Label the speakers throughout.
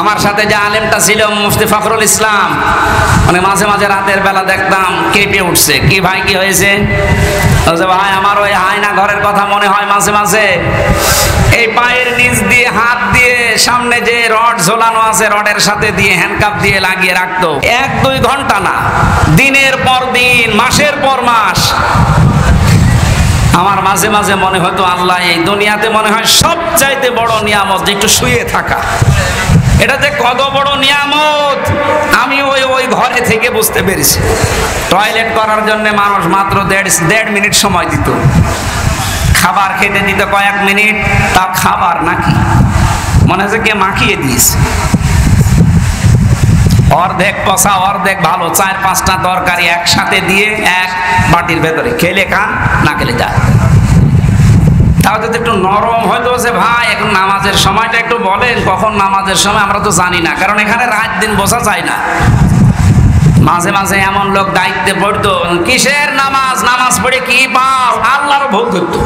Speaker 1: আমার সাথে যে আলেমটা ছিল মুফতি ফখরুল ইসলাম, মানে মাঝে মাঝে রাতের বেলা দেখতাম কেঁপে উঠছে। কি ভাই কি হয়েছে? বলছে ভাই আমার ওই হায়না ঘরের কথা মনে হয় মাঝে মাঝে। এই পায়ের নিচ দিয়ে হাত দিয়ে সামনে যে রড ঝোলানো আছে রডের সাথে দিয়ে হ্যান্ডকাপ দিয়ে লাগিয়ে রাখতো, 1-2 ঘন্টা না, দিনের পর দিন, মাসের পর মাস। আমার মাঝে মাঝে মনে হতো আল্লাহ এই দুনিয়াতে মনে হয় সবচাইতে বড় নিয়ামত যে একটু শুয়ে থাকা। এটা যে কত বড় নিয়ামত আমি ওই ঘরে থেকে বুঝতে পেরেছি। টয়লেট করার জন্য মানুষ মাত্র 1.5 মিনিট সময় দিত, খাবার খেতে দিত কয়েক মিনিট, তা খাবার নাকি মনে হচ্ছে কে মাখিয়ে দিয়েছে। অর্ধেক পচা অর্ধেক ভালো 4-5টা তরকারি একসাথে দিয়ে এক বাটির ভেতরে, খেলে খান না খেলে যায়। তাও যদি একটু নরম হয়তো যে ভাই এখন নামাজের সময়টা একটু বলেন, কখন নামাজের সময় আমরা তো জানি না, কারণ এখানে রাত দিন বোঝা যায় না। মাঝে মাঝে এমন লোক দায়িত্বে পড়তো, কিসের নামাজ, নামাজ পড়ে কি পাও, আল্লাহর ভোগ করতো।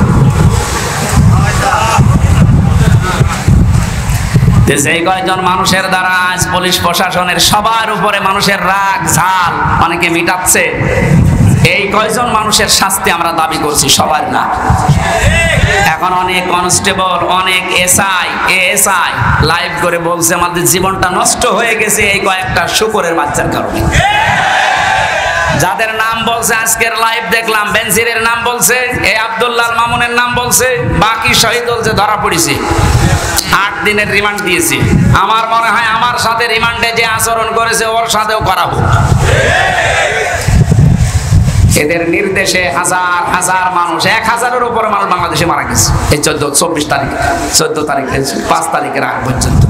Speaker 1: যেই কয়েকজন মানুষের দ্বারা আজ পুলিশ প্রশাসনের সবার উপরে মানুষের রাগ ঝাল অনেকে মিটাচ্ছে, এই কয়জন মানুষের শাস্তি আমরা দাবি করছি, সবার না। এখন অনেক কনস্টেবল, অনেক এএসআই লাইভ করে বলছে আমাদের জীবনটা নষ্ট হয়ে গেছে এই কয়েকটা শুকরের বাচ্চার কারণে। যাদের নাম বলছে আজকের লাইভ দেখলাম, বেনজিরের নাম বলছে, এই আব্দুল্লাহ মামুনের নাম বলছে, বাকি শহীদ বলছে ধরা পড়েছে, 8 দিনের রিমান্ড দিয়েছি। আমার মনে হয় আমার সাথে রিমান্ডে যে আচরণ করেছে ওর সাথেও করাবো। এদের নির্দেশে হাজার হাজার মানুষ, 1000-এর উপরে মানুষ বাংলাদেশে মারা গেছে এই 14 তারিখে 5 তারিখের আগ পর্যন্ত।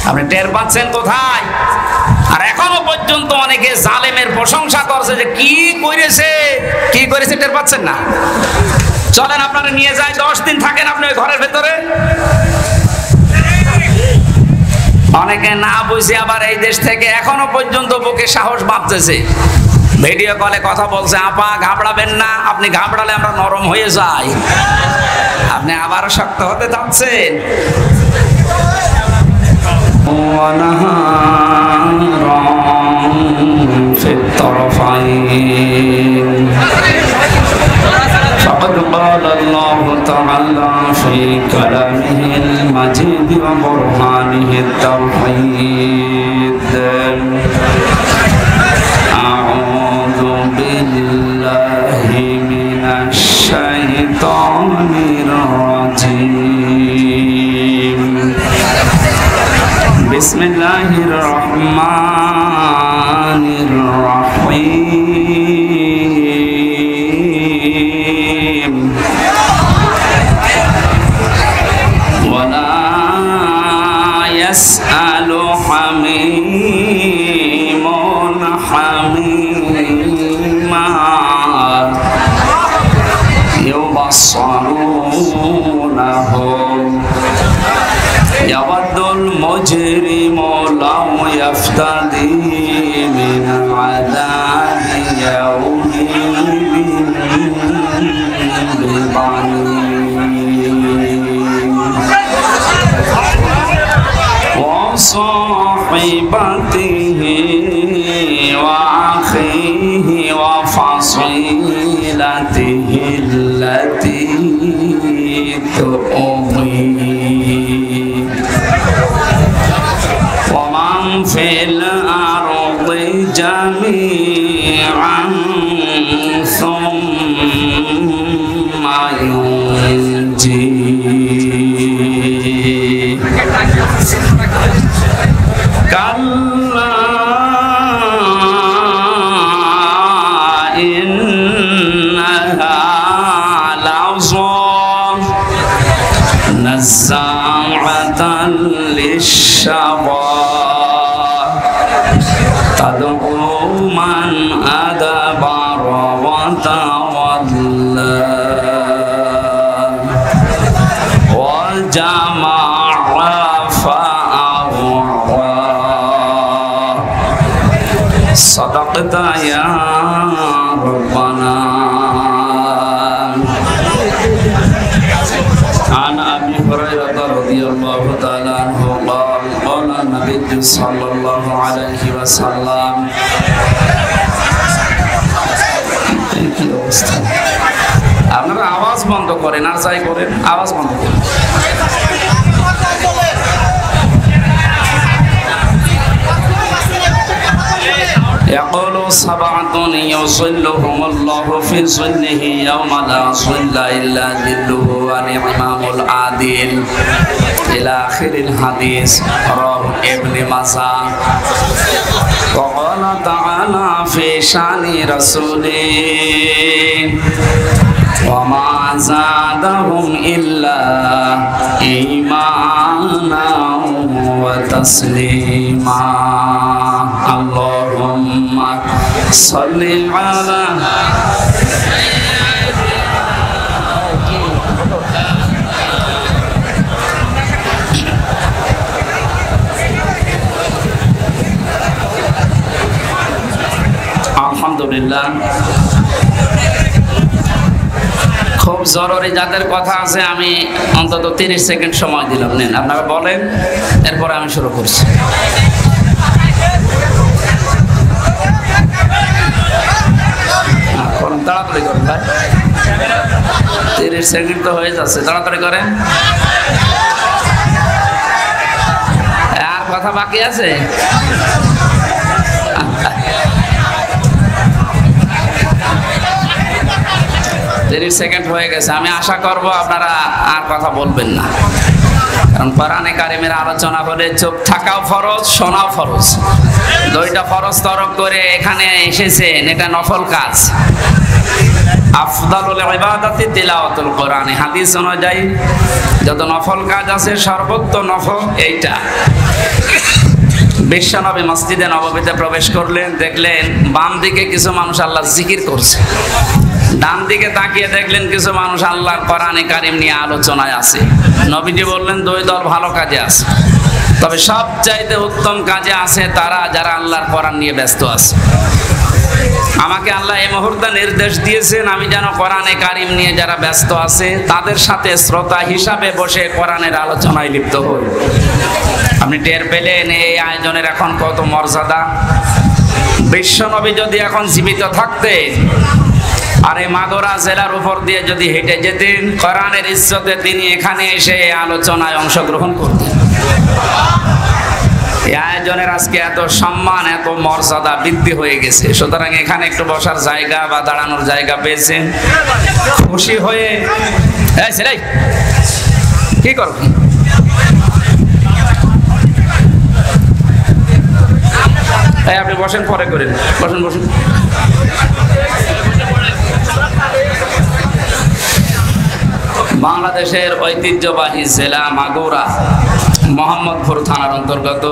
Speaker 1: আপনি টের পাচ্ছেন কোথায়? আর এখনো পর্যন্ত অনেকে জালেমের প্রশংসা করছে যে কি করেছে টের পাচ্ছেন না। চলেন আপনারা নিয়ে যাই, 10 দিন থাকেন আপনি ওই ঘরের ভেতরে। অনেকে না বুঝে আবার এই দেশ থেকে এখনো পর্যন্ত বুকে সাহস বাঁধতেছে, ভিডিও কলে কথা বলছে, আপা ঘাবড়াবেন না, আপনি ঘাবড়ালে আমরা নরম হয়ে যাই। আপনি আবার শক্ত হতে চাচ্ছেন। فقد قال الله تعالى في كلامه المجيد وبرهانه التوحيد. أعوذ بالله من الشيطان الرجيم. بسم الله الرحمن الرحيم. ولا يسأل حميم حميما يبصرونهم يود المجرم لو يفتدي من عذاب يومئذ ببنيه وصاحبته وأخيه وفصيلته التي تؤويه ومن في الأرض جميعا ثم ينجيه كلا إنها لظى نزاعة للشوى تدعو من أدبر وتولى وجمع فأوعى. صدقت يا ربنا. عن أبي هريرة رضي الله تعالى عنه قال قال সাল্লাল্লাহু আলাইহি ওয়াসাল্লাম। কি অবস্থা! আপনারা আওয়াজ বন্ধ করেন আর যাই করেন, আওয়াজ বন্ধ করেন। يقول سبعة يظلهم الله في ظله يوم لا ظل إلا ظله والإمام العادل إلى آخر الحديث رواه ابن ماجه. وقال تعالى في شأن رسوله وما زادهم إلا إيمانا وتسليما. اللهم صل على আলহামদুলিল্লাহ। খুব জরুরি যাদের কথা আছে আমি অন্তত 30 সেকেন্ড সময় দিলাম, নেন আপনারা বলেন, এরপরে আমি শুরু করছি। তাড়াতাড়ি করেন ভাই, 30 সেকেন্ড তো হয়ে যাচ্ছে, তাড়াতাড়ি করেন। আর কথা বাকি আছে? 30 সেকেন্ড হয়ে গেছে। আমি আশা করব আপনারা আর কথা বলবেন না, কারণ কোরআনে কারিমের আলোচনা হলে চুপ থাকাও ফরজ, শোনাও ফরজ। দুইটা ফরজ তরক করে এখানে এসেছেন, এটা নফল কাজ। আফদালুল ইবাদাতি তিলাওয়াতুল কোরআন, হাদিস অনুযায়ী যত নফল কাজ আছে সর্বোত্তম নফল এইটা। বিশ্বনবী মসজিদে নববীতে প্রবেশ করলেন, দেখলেন বাম দিকে কিছু মানুষ আল্লাহ জিকির করছে, ডান দিকে তাকিয়ে দেখলেন কিছু মানুষ আল্লাহর কোরআনে কারিম নিয়ে আলোচনায় আছে। নবীজি বললেন দুই দল ভালো কাজে আছে, তবে সবচাইতে উত্তম কাজে আছে তারা যারা আল্লাহর কোরআন নিয়ে ব্যস্ত আছে। আমাকে আল্লাহ এই মুহূর্তে নির্দেশ দিয়েছেন আমি যেন কোরআনে কারিম নিয়ে যারা ব্যস্ত আছে তাদের সাথে শ্রোতা হিসাবে বসে কোরআনের আলোচনায় লিপ্ত হই। আপনি টের পেলেন এই আয়োজনের এখন কত মর্যাদা। বিশ্বনবী যদি এখন জীবিত থাকতেন আর এই মাগুরা জেলার উপর দিয়ে যদি হেঁটে যেতেন, কোরআনের ইজ্জতে তিনি এখানে এসে আলোচনায় অংশগ্রহণ করতেন। এই আয়োজনের আজকে এত সম্মান, এত মর্যাদা বৃদ্ধি হয়ে গেছে। সুতরাং এখানে একটু বসার জায়গা বা দাঁড়ানোর জায়গা পেয়েছেন, খুশি হয়ে কি করব? আপনি বসেন, পরে করেন, বসেন বসেন। বাংলাদেশের ঐতিহ্যবাহী জেলা মাগুরা মোহাম্মদপুর থানার অন্তর্গত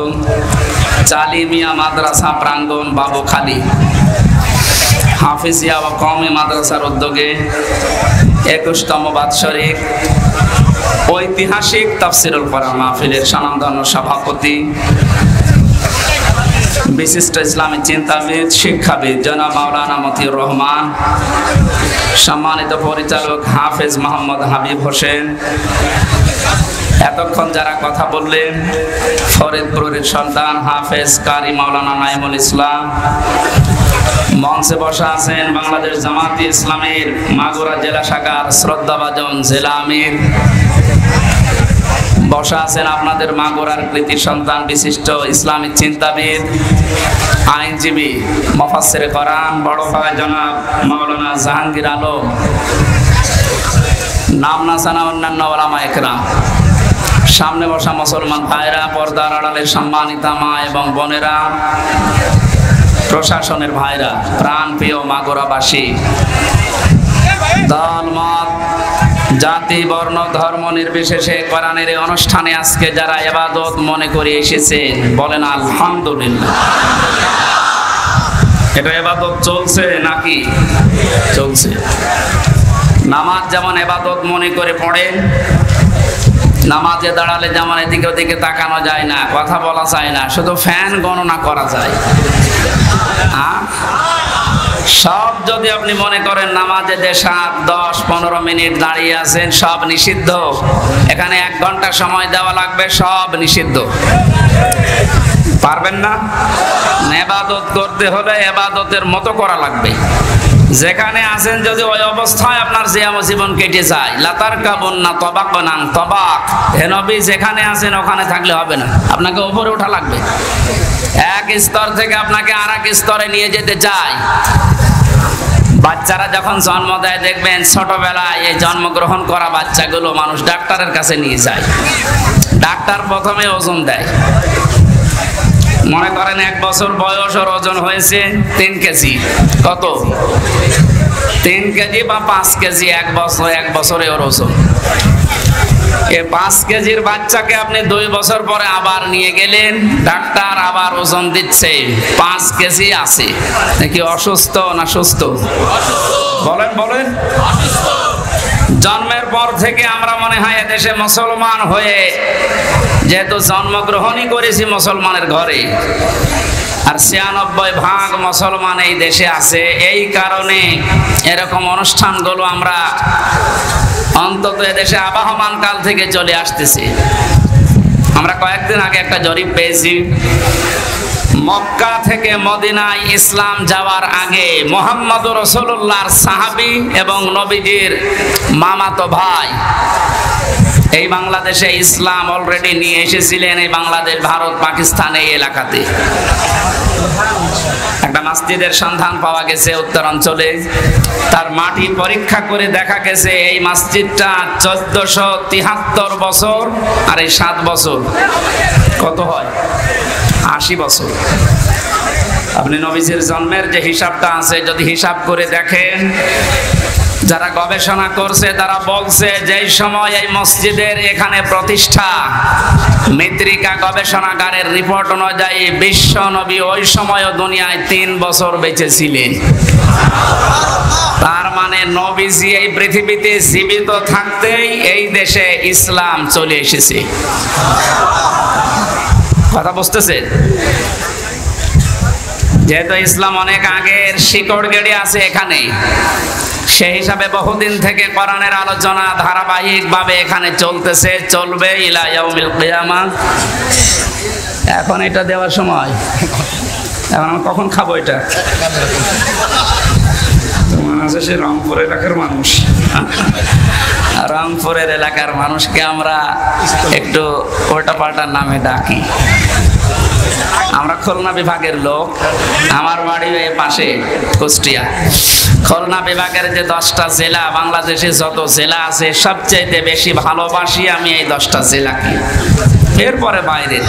Speaker 1: চালিমিয়া মাদ্রাসা প্রাঙ্গণ বাবুখালী হাফিজিয়া ও কওমি মাদ্রাসার উদ্যোগে 21তম বাৎসরিক ঐতিহাসিক তাফসিরুল কোরআন মাহফিলের স্বনামধন্য সভাপতি বিশিষ্ট ইসলামী চিন্তাবিদ, শিক্ষাবিদ জনাব মাওলানা মতিউর রহমান, সম্মানিত পরিচালক হাফেজ মোহাম্মদ হাবিব হোসেন, এতক্ষণ যারা কথা বললেন ফরিদপুরের সন্তান হাফেজ কারি মাওলানা নাইমুল ইসলাম, মঞ্চে বসা আছেন বাংলাদেশ জামাতে ইসলামীর মাগুরা জেলা শাখার শ্রদ্ধাভাজন জেলা আমির, বসা আছেন আপনাদের মাগুরার কৃতি সন্তান বিশিষ্ট ইসলামিক চিন্তাবিদ, আইনজীবী, মুফাসসিরে কোরআন বড় ভাই জনাব মাওলানা জাহাঙ্গীর আলম, নাম না জানা অন্যান্য ওলামা একরাম, সামনে বসা মুসলমান ভাইরা, পর্দার আড়ালের সম্মানিতা মা এবং বোনেরা, প্রশাসনের ভাইরা, প্রাণপ্রিয় মাগুরাবাসী, দল মত জাতি বর্ণ ধর্ম নির্বিশেষে কোরআনের এই অনুষ্ঠানে আজকে যারা ইবাদত মনে করে এসেছেন বলেন আলহামদুলিল্লাহ। এটা ইবাদত চলছে নাকি? চলছে। নামাজ যেমন ইবাদত মনে করে পড়েন, নামাজে দাঁড়ালে যেমন এদিকে ওদিকে তাকানো যায় না, কথা বলা যায় না, শুধু ফ্যান গণনা করা যায়। সব যদি আপনি মনে করেন নামাজে যে 7, 10, 15 মিনিট দাঁড়িয়ে আছেন সব নিষিদ্ধ, এখানে 1 ঘন্টা সময় দেওয়া লাগবে, সব নিষিদ্ধ। পারবেন না? ইবাদত করতে হলে ইবাদতের মতো করা লাগবে। যেখানে আছেন যদি ওই অবস্থায় আপনার জীবন কেটে যায়, লাতার কাবন না তবাক নাং তবাক, হে নবী যেখানে আছেন ওখানে থাকলে হবে না, আপনাকে উপরে ওঠা লাগবে। এক স্তর থেকে আপনাকে আর এক স্তরে নিয়ে যেতে চাই। বাচ্চারা যখন জন্ম দেয় দেখবেন ছোটবেলায় এই জন্মগ্রহণ করা বাচ্চাগুলো মানুষ ডাক্তারের কাছে নিয়ে যায়। ডাক্তার প্রথমে ওজন দেয়, মনে করেন 1 বছর বয়স ওর ওজন হয়েছে 3 কেজি। কত? 3 কেজি বা 5 কেজি। 1 বছরে ওর ওজন। এই 5 কেজির বাচ্চাকে আপনি 2 বছর পরে আবার নিয়ে গেলেন, ডাক্তার আবার ওজন দিচ্ছে 5 কেজি আছে। নাকি অসুস্থ না সুস্থ? বলেন বলেন। জন্মের পর থেকে আমরা মনে হয় এদেশে মুসলমান হয়ে, যেহেতু জন্মগ্রহণই করেছি মুসলমানের ঘরে, আর 96% মুসলমান এই দেশে আছে, এই কারণে এরকম অনুষ্ঠানগুলো আমরা অন্তত এদেশে আবহমান কাল থেকে চলে আসতেছি। আমরা কয়েকদিন আগে একটা জরিপ পেয়েছি, মক্কা থেকে মদিনায় ইসলাম যাওয়ার আগে মুহাম্মদুর রাসূলুল্লাহর সাহাবী এবং নবীজির মামাতো ভাই এই বাংলাদেশে ইসলাম অলরেডি নিয়ে এসেছিলেন। এই বাংলাদেশ, ভারত, পাকিস্তান এই এলাকাতে একটা মসজিদের সন্ধান পাওয়া গেছে উত্তরাঞ্চলে। তার মাটি পরীক্ষা করে দেখা গেছে এই মসজিদটা 1473 বছর, আর এই 7 বছর কত হয়? 80 বছর। আপনি নবীজির জন্মের যে হিসাবটা আছে যদি হিসাব করে দেখেন, যারা গবেষণা করছে তারা বলছে যে সময় এই মসজিদের এখানে প্রতিষ্ঠা, মৃত্তিকা গবেষণাগারের রিপোর্ট অনুযায়ী বিশ্ব নবী ওই সময়ও দুনিয়ায় 3 বছর বেঁচে ছিলেন। তার মানে নবীজি এই পৃথিবীতে জীবিত থাকতেই এই দেশে ইসলাম চলে এসেছে। কথা বুঝতেছেন? যেহেতু ইসলাম অনেক আগের শিকড় গেড়ে আছে এখানে, সেই হিসাবে বহুদিন থেকে কোরআনের আলোচনা ধারাবাহিকভাবে এখানে চলতেছে, চলবে ইলা ইয়াউমিল কিয়ামা। এখন এটা দেওয়ার সময়, এখন আমি কখন খাবো এটা? তোমার আছে সে রংপুর এলাকার মানুষ, রংপুরের এলাকার মানুষকে আমরা একটু উল্টাপাল্টা নামে ডাকি। আমরা খুলনা বিভাগের লোক, আমার বাড়ি পাশে কুষ্টিয়া। খুলনা বিভাগের যে 10টা জেলা, বাংলাদেশে যত জেলা আছে সবচেয়ে বেশি ভালোবাসি আমি এই 10টা জেলাকে, এরপরে বাইরে।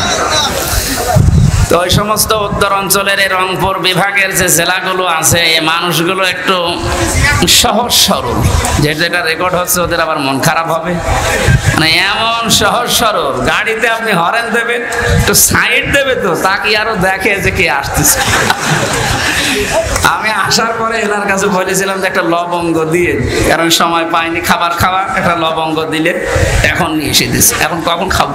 Speaker 1: তো ওই সমস্ত উত্তর অঞ্চলের এই রংপুর বিভাগের যে জেলাগুলো আছে, এই মানুষগুলো একটু সহজ সরল। যেটা রেকর্ড হচ্ছে ওদের আবার মন খারাপ হবে, মানে এমন সহজ সরল। গাড়িতে আপনি হরেন দেবেন, একটু সাইড দেবে তো তাকে আরো দেখে যে কে আসতেছে। আমি আসার পরে এনার কাছে বলেছিলাম যে একটা লবঙ্গ দিয়ে, কারণ সময় পাইনি খাবার খাওয়া, একটা লবঙ্গ দিলে এখন নিয়ে এসে দিচ্ছে। এখন কখন খাবো?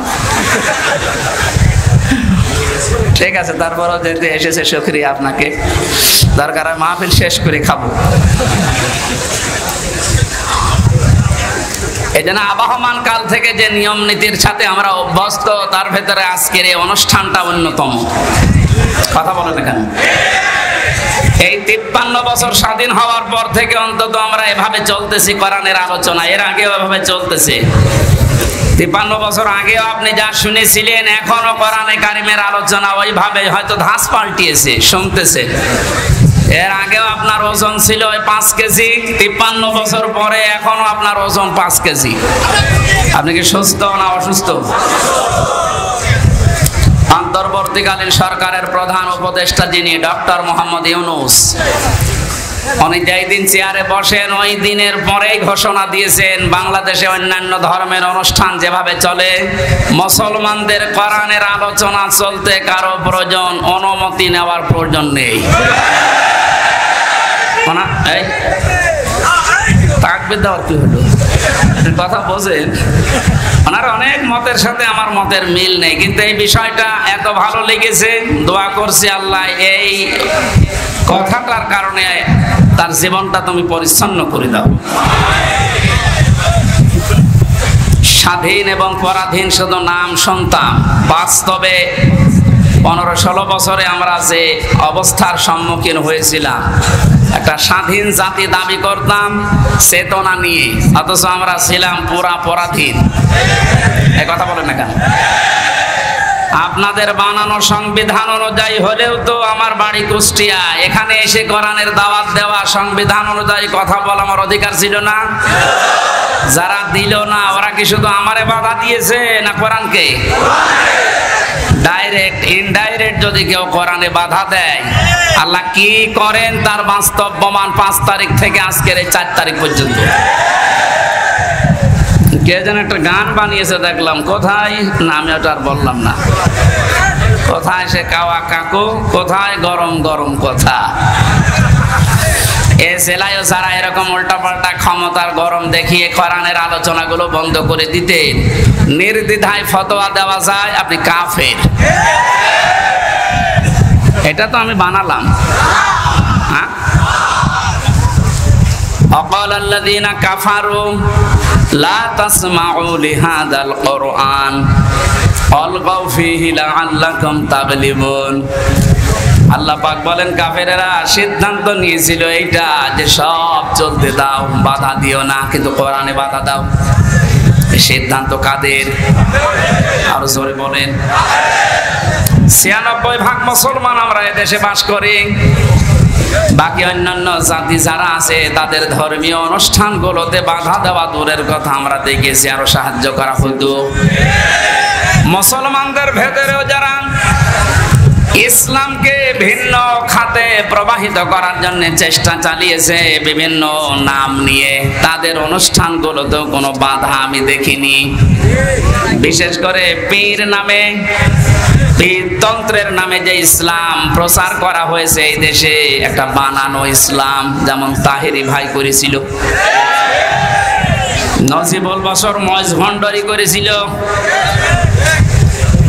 Speaker 1: ঠিক আছে, তারপরও যেহেতু এসেছে শুকরিয়া আপনাকে, দরকার হয় মাহফিল শেষ করে খাবো। এই জন্য আবহমান কাল থেকে যে নিয়ম নীতির সাথে আমরা অভ্যস্ত, তার ভেতরে আজকের এই অনুষ্ঠানটা অন্যতম। কথা বলেন এখানে। এই 53 বছর স্বাধীন হওয়ার পর থেকে অন্তত আমরা এভাবে চলতেছি কোরআনের আলোচনা, এর আগেও এভাবে চলতেছে। 53 বছর আগেও আপনি যা শুনেছিলেন, এখনো কোরআনে কারিমের আলোচনা ওইভাবে, হয়তো ধাঁচ পাল্টিয়েছে, শুনতেছে। এর আগেও আপনার ওজন ছিল 5 কেজি, 53 বছর পরে এখনো আপনার ওজন 5 কেজি। আপনি কি সুস্থ না অসুস্থ? অন্তর্বর্তীকালীন সরকারের প্রধান উপদেষ্টা যিনি, ডক্টর মোহাম্মদ ইউনূস, উনি যেই দিন চেয়ারে বসেন ওই দিনের পরেই ঘোষণা দিয়েছেন, বাংলাদেশে অন্যান্য ধর্মের অনুষ্ঠান যেভাবে চলে, মুসলমানদের কোরআনের আলোচনা চলতে কারো প্রয়োজন, অনুমতি নেওয়ার প্রয়োজন নেই। তাকবীর দেওয়ার কি হলো? কথা বোঝেন? ওনার অনেক মতের সাথে আমার মতের মিল নেই, কিন্তু এই বিষয়টা এত ভালো লেগেছে, দোয়া করছি আল্লাহ এই কথাটার কারণে তার জীবনটা তুমি পরিচ্ছন্ন করে দাও। স্বাধীন এবং পরাধীন শুধু নাম শুনতাম, বাস্তবে 15-16 বছরে আমরা যে অবস্থার সম্মুখীন হয়েছিলাম, একটা স্বাধীন জাতি দাবি করতাম চেতনা নিয়ে, অথচ আমরা ছিলাম পুরা পরাধীন। এই কথা বলেন না কেন? আপনাদের বানানো সংবিধান অনুযায়ী হলেও তো আমার বাড়ি কুষ্টিয়া, এখানে এসে কোরআনের দাওয়াত দেওয়া, সংবিধান অনুযায়ী কথা বলা আমার অধিকার ছিল না? যারা দিল না ওরা কি শুধু আমারে বাধা দিয়েছে না কোরআনকে? ডাইরেক্ট ইনডাইরেক্ট যদি কেউ কোরআনে বাধা দেয়, আল্লাহ কি করেন তার বাস্তব প্রমাণ 5 তারিখ থেকে আজকের এই 4 তারিখ পর্যন্ত। কে যেন একটা গান বানিয়েছে দেখলাম, কোথায় না আমি ওটা আর বললাম না। কোথায় সে কাওয়া কাকু, কোথায় গরম গরম কথা। এ সেলাইও সারা এরকম উল্টাপাল্টা ক্ষমতার গরম দেখিয়ে কোরআনের আলোচনাগুলো বন্ধ করে দিতেন, নির্দ্বিধায় ফতোয়া দেওয়া যায় আপনি কাফের। এটা তো আমি বানালাম। হ্যাঁ, وقال الذين كفروا لا تسمعوا لهذا القرآن والغوا فيه لعلكم تغلبون। আল্লাহ পাক বলেন কাফেরেরা সিদ্ধান্ত নিয়েছিল এইটা যে সব চলতে দাও, বাধা দিও না, কিন্তু কোরআনে বাধা দাও। এই সিদ্ধান্ত কাদের? আরো জোরে বলেন। 96% মুসলমান আমরা এদেশে বাস করি। বাকি অন্যান্য জাতি যারা আছে তাদের ধর্মীয় অনুষ্ঠানগুলোতে বাধা দেওয়া দূরের কথা, আমরা দেখেছি আরো সাহায্য করা হতো। মুসলমানদের ভেতরেও যারা ইসলামকে ভিন্ন খাতে প্রবাহিত করার জন্য চেষ্টা চালিয়েছে বিভিন্ন নাম নিয়ে, তাদের অনুষ্ঠানগুলোতেও কোনো বাধা আমি দেখিনি। বিশেষ করে পীর নামে, পীরতন্ত্রের নামে যে ইসলাম প্রচার করা হয়েছে এই দেশে, একটা বানানো ইসলাম, যেমন তাহেরি ভাই করেছিল, নজিবুল বশর ময়জ ভণ্ডারি করেছিল,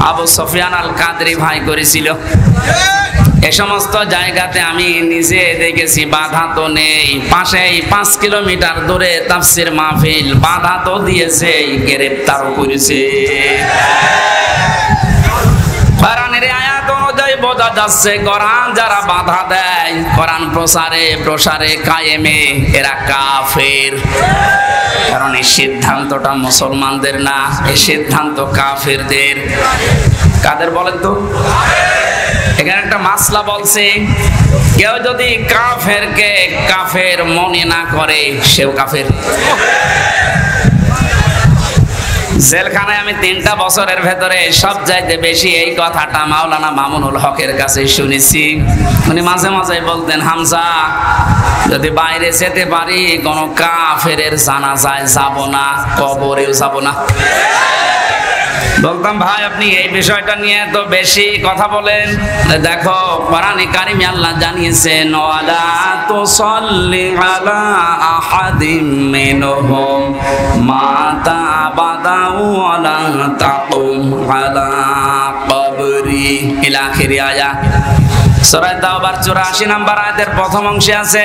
Speaker 1: আবু সুফিয়ান আল কাদরি ভাই করেছিল। এ সমস্ত জায়গাতে আমি নিজে দেখেছি বাধা তো নেই। পাশেই 5 কিলোমিটার দূরে তাফসির মাহফিল, বাধা তো দিয়েছে, গ্রেফতারও করেছে। কোরআনের আয়াত অনুযায়ী বোঝা যাচ্ছে কোরআন যারা বাধা দেয় কোরআন প্রসারে কায়েমে, এরা কাফের। কারণ এই সিদ্ধান্তটা মুসলমানদের না, এই সিদ্ধান্ত কাফেরদের। কাদের বলেন তো? এখানে একটা মাসলা বলছে, কেউ যদি কাফেরকে কাফের মনে না করে সেও কাফের। জেলখানায় আমি 3টা বছরের ভেতরে সবচাইতে বেশি এই কথাটা মাওলানা মামুনুল হকের কাছে শুনেছি। উনি মাঝে মাঝে বলতেন, হামজা যদি বাইরে যেতে পারি কোন কাফেরের জানাজায় যাব না, কবরেও যাব না। বলতাম ভাই আপনি এই বিষয়টা নিয়ে তো বেশি কথা বলেন। দেখো কোরআনে কারিমে আল্লাহ জানিয়েছেন, ওয়ালা তুসাল্লি আলা আহাদিম মিনহুম মাতা আবাদা ওয়ালা তাকুম আলা কবরি ইলা আখিরি আয়াত। সূরা তাওবার 84 নম্বর আয়াতের প্রথম অংশে আছে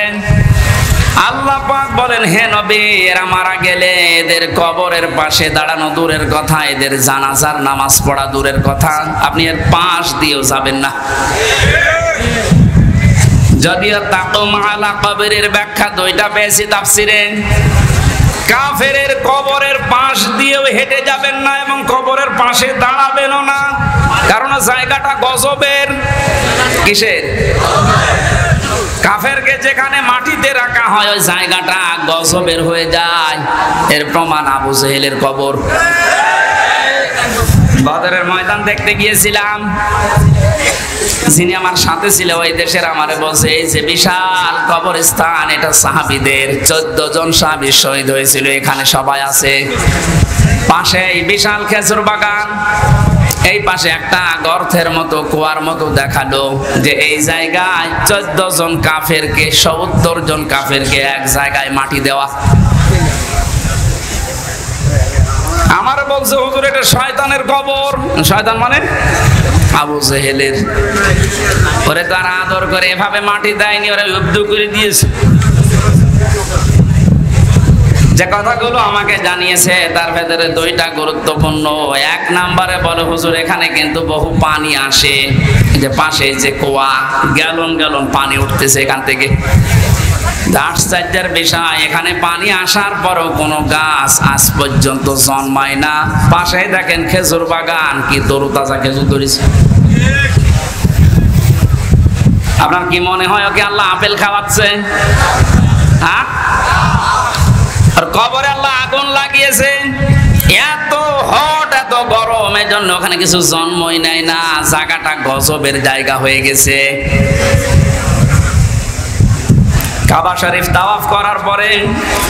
Speaker 1: আল্লাহ পাক বলেন, হে নবী এরা মারা গেলে এদের কবরের পাশে দাঁড়ানো দূরের কথা, এদের জানাজার নামাজ পড়া দূরের কথা, আপনি এর পাশ দিয়েও যাবেন না। যদিও তাকুম আলা কবরের ব্যাখ্যা 2টা পেয়েছি তাফসিরে। কাফেরের কবরের পাশ দিয়েও হেঁটে যাবেন না এবং কবরের পাশে দাঁড়াবেনও না, কারণ জায়গাটা গজবের। কিসের? কাফেরকে যেখানে মাটিতে রাখা হয় ওই জায়গাটা গজবের হয়ে যায়। এর প্রমাণ আবু জেহেলের কবর। বদরের ময়দান দেখতে গিয়েছিলাম, যিনি আমার সাথে ছিল ওই দেশের আমারে বলছে, এই যে বিশাল কবরস্থান এটা সাহাবীদের, 14 জন সাহাবী শহীদ হয়েছিল, এখানে সবাই আছে। পাশে এই বিশাল খেজুর বাগান, এই পাশে একটা গর্তের মতো কুয়ার মতো দেখালো যে এই জায়গায় 14 জন কাফেরকে, 70 জন কাফেরকে এক জায়গায় মাটি দেওয়া। আমার বলছে হুজুর এটা শয়তানের কবর। শয়তান মানে আবু জেহেলের। ওরে তারা আদর করে এভাবে মাটি দেয়নি, ওরা উদ্দু করে দিয়েছে। যে কথাগুলো আমাকে জানিয়েছে তার ভেতরে দুইটা গুরুত্বপূর্ণ। এক নম্বরে বলে, হুজুর এখানে কিন্তু বহু পানি আসে, যে পাশে যে কুয়া, গ্যালন গ্যালন পানি উঠতেছে এখান থেকে। আশ্চর্যের বিষয়, এখানে পানি আসার পরও কোনো গাছ আজ পর্যন্ত জন্মায় না। পাশে দেখেন খেজুর বাগান, কি তরুতাজা খেজুর ধরেছে। আপনার কি মনে হয় ওকে আল্লাহ আপেল খাওয়াচ্ছে? হ্যাঁ? আর কবরে আল্লাহ আগুন লাগিয়েছে, এত হট এত গরম, এর জন্য ওখানে কিছু জন্মই নেয় না। জায়গাটা গজবের জায়গা হয়ে গেছে। কাবা শরীফ তাওয়াফ করার পরে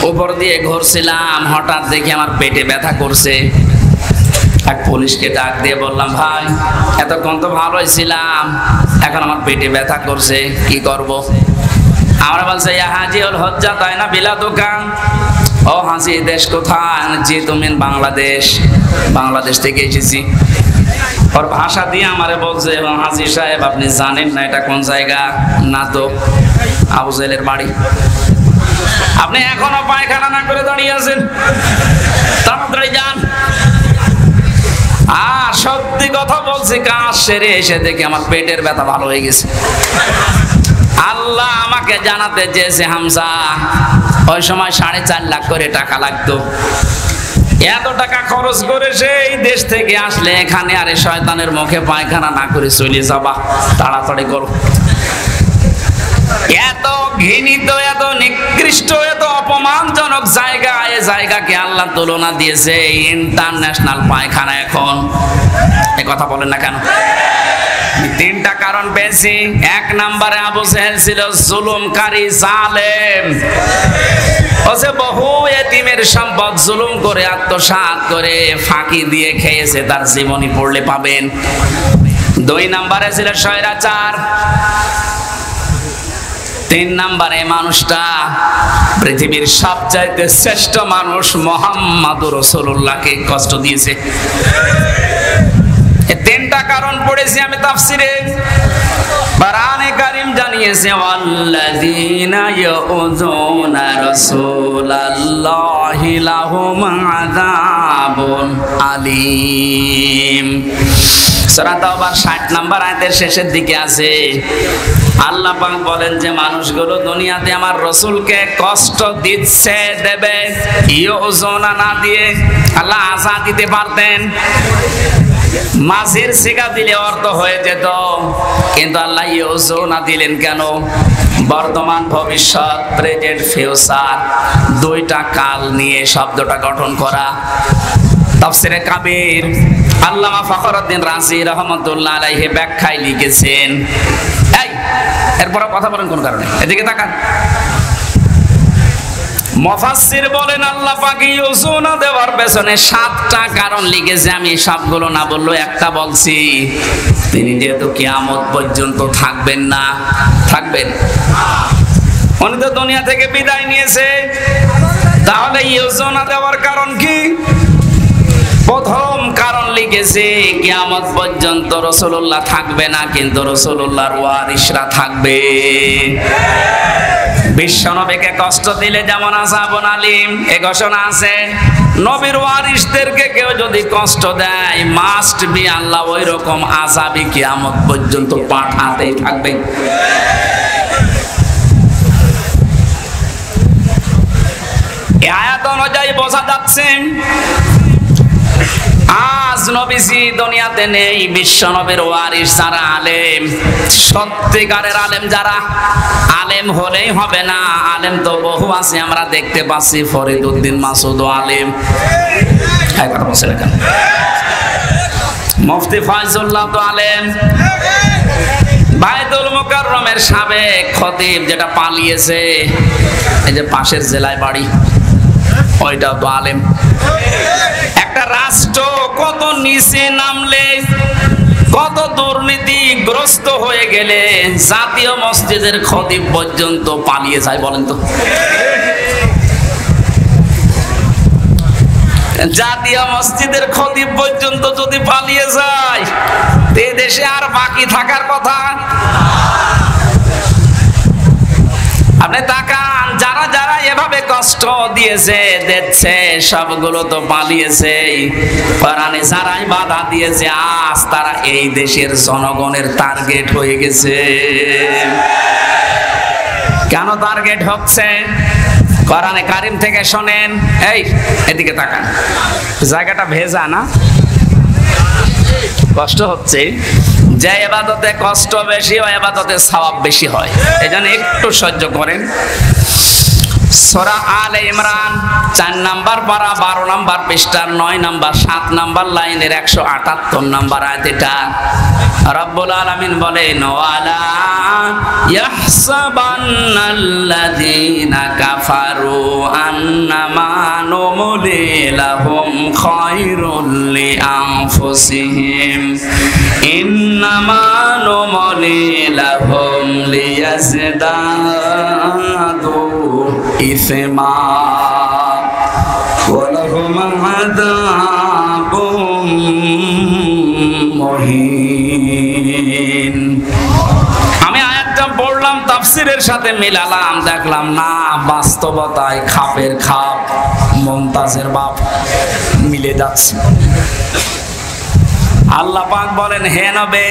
Speaker 1: উপর দিয়ে ঘুরছিলাম, হঠাৎ দেখি আমার পেটে ব্যথা করছে। এক পুলিশকে ডাক দিয়ে বললাম, ভাই এতক্ষণ তো ভালোই ছিলাম, এখন আমার পেটে ব্যথা করছে, কি করব? আমরা বলছে, ইয়া হাজি উল হজ্জা তাই না বিলা দোকান। ও হাজি, দেশ কোথায়? জি তুমি বাংলাদেশ। বাংলাদেশ থেকে এসেছি। ওর ভাষা দিয়ে আমারে বলছে, হাজি সাহেব আপনি জানেন না এটা কোন জায়গা? না তো। আবু জেলের বাড়ি। আপনি এখনো পায়খানা না করে দাঁড়িয়ে আছেন, তাড়াতাড়ি যান। আর সত্যি কথা বলছি, কাজ সেরে এসে দেখি আমার পেটের ব্যথা ভালো হয়ে গেছে। আল্লাহ আমাকে জানাতে চেয়েছে, হামজা ওই সময় 4.5 লাখ করে টাকা লাগতো। এত টাকা খরচ করে সেই দেশ থেকে আসলে এখানে আরে শয়তানের মুখে পায়খানা না করে চলে যাবা, তাড়াতাড়ি করো। এত ঘৃণিত, এত নিকৃষ্ট, এত অপমানজনক জায়গা, এই জায়গাকে আল্লাহ তুলনা দিয়েছে ইন্টারন্যাশনাল পায়খানা। এখন এ কথা বলেন না কেন? 3টা কারণ পেয়েছি। এক নম্বরে আবু জেহেল ছিল জুলুমকারী, জালেম। ওসে বহু এতিমের সম্পদ জুলুম করে আত্মসাৎ করে ফাঁকি দিয়ে খেয়েছে, তার জীবনী পড়লে পাবেন। 2 নম্বরে ছিল স্বৈরাচার। 3 নম্বরে মানুষটা পৃথিবীর সবচাইতে শ্রেষ্ঠ মানুষ মুহাম্মদুর রাসূলুল্লাহকে কষ্ট দিয়েছে। এই 3টা কারণ পড়েছি আমি তাফসিরে। কোরআনে কারীম জানিয়েছে, ওয়াল্লাযীনা ইয়াউযুনা রাসূলাল্লাহি লাহুম আযাবুন আলীম। সূরা তাওবার 60 নম্বর আয়াতের শেষের দিকে আছে, আল্লাহ পাক বলেন যে মানুষগুলো দুনিয়াতে আমার রাসূলকে কষ্ট দিচ্ছে, দেবে। ইউযুনা না দিয়ে আল্লাহ আযা দিতে পারতেন। মাঝের সিগা দিলে অর্থ হয়ে যেত, কিন্তু আল্লাহ ইউযুনা দিলেন কেন? বর্তমান, ভবিষ্যৎ, প্রেজেন্ট, ফিউচার, 2টা কাল নিয়ে শব্দটা গঠন করা। তাফসীরে কাবীর আল্লামা ফখরুদ্দিন রাজি রাহমাতুল্লাহ আলাইহি ব্যাখ্যায় লিখেছেন। এরপর কথা বলেন কোন কারণে? এদিকে তাকান। মুফাসসির বলেন আল্লাহ পাক ইউযুনা দেওয়ার পেছনে 7টা কারণ লিখেছে। আমি সবগুলো না বললেও একটা বলছি। তিনি যেহেতু কিয়ামত পর্যন্ত থাকবেন না, থাকবেন, উনি তো দুনিয়া থেকে বিদায় নিয়েছে, তাহলে ইউযুনা দেওয়ার কারণ কি? প্রথম কারণ লিখেছে, কিয়ামত পর্যন্ত রাসূলুল্লাহ থাকবে না, কিন্তু রাসূলুল্লাহর ওয়ারিসরা থাকবে। বিশ্বনবীকে কষ্ট দিলে যেমন আযাবুন আলীম এ ঘোষণা আছে, নবীর ওয়ারিসদেরকে কেউ যদি কষ্ট দেয়, মাস্ট বি আল্লাহ ওই রকম আযাবই কিয়ামত পর্যন্ত পাঠাতেই থাকবে। এই আয়াত অনুযায়ী বোঝা যাচ্ছে আজ নবীজি দুনিয়াতে নেই, বিশ্ব নবীর ওয়ারিস যারা আলেম, সত্যিকারের আলেম যারা, আলেম হলেই হবে না, আলেম তো বহু আছে আমরা দেখতে পাচ্ছি। ফরিদউদ্দিন মাসুদ আলেম, কথা বলছেন কেন? মুফতি ফয়জুল্লাহ তো আলেম। বাইতুল মুকাররমের সাবেক খতিব যেটা পালিয়েছে, এই যে পাশের জেলায় বাড়ি, ওইটাও তো আলেম। একটা রাষ্ট্র কত নিচে নামলে, কত দুর্নীতিগ্রস্ত হয়ে গেলে জাতীয় মসজিদের খতিব পর্যন্ত পালিয়ে যায়, বলেন তো? জাতীয় মসজিদের খতিব পর্যন্ত যদি পালিয়ে যায়, এ দেশে আর বাকি থাকার কথা? আপনি তাকান, যারা যারা এভাবে কষ্ট দিয়েছে দিচ্ছে সবগুলো তো পালিয়েছে। কোরআনে যারাই বাধা দিয়েছে আজ তারা এই দেশের জনগণের টার্গেট হয়ে গেছে। কেন টার্গেট হচ্ছে? কোরআনে কারিম থেকে শোনেন। এই এদিকে তাকান, জায়গাটা ভেজা না? কষ্ট হচ্ছে। যে ইবাদতে কষ্ট বেশি হয় ইবাদতে সওয়াব বেশি হয়, এজন্য একটু সহ্য করেন। সূরা আলে ইমরান 4 নাম্বার পারা 12 নাম্বার পৃষ্ঠার 9 নাম্বার 7 নাম্বার লাইনের 178 নাম্বার আয়াত। এটা রব্বুল আলামিন বলেন, ওয়ালা ইয়াহসাবান্নাল্লাযীনা কাফারু আন্নামা নুমলি লাহুম খায়রুল লিআনফুসিহিম ইন্নামা নুমলি লাহুম লিয়াজদাদু ইসমা ওয়ালাহুম আযাবুম মুহিন। আমি আয়াতটা পড়লাম, তাফসীরের সাথে মিলালাম, দেখলাম না বাস্তবতায় খাপের খাপ মুমতাজের বাপ মিলে যাচ্ছে। আল্লাহ পাক বলেন, হে নবী,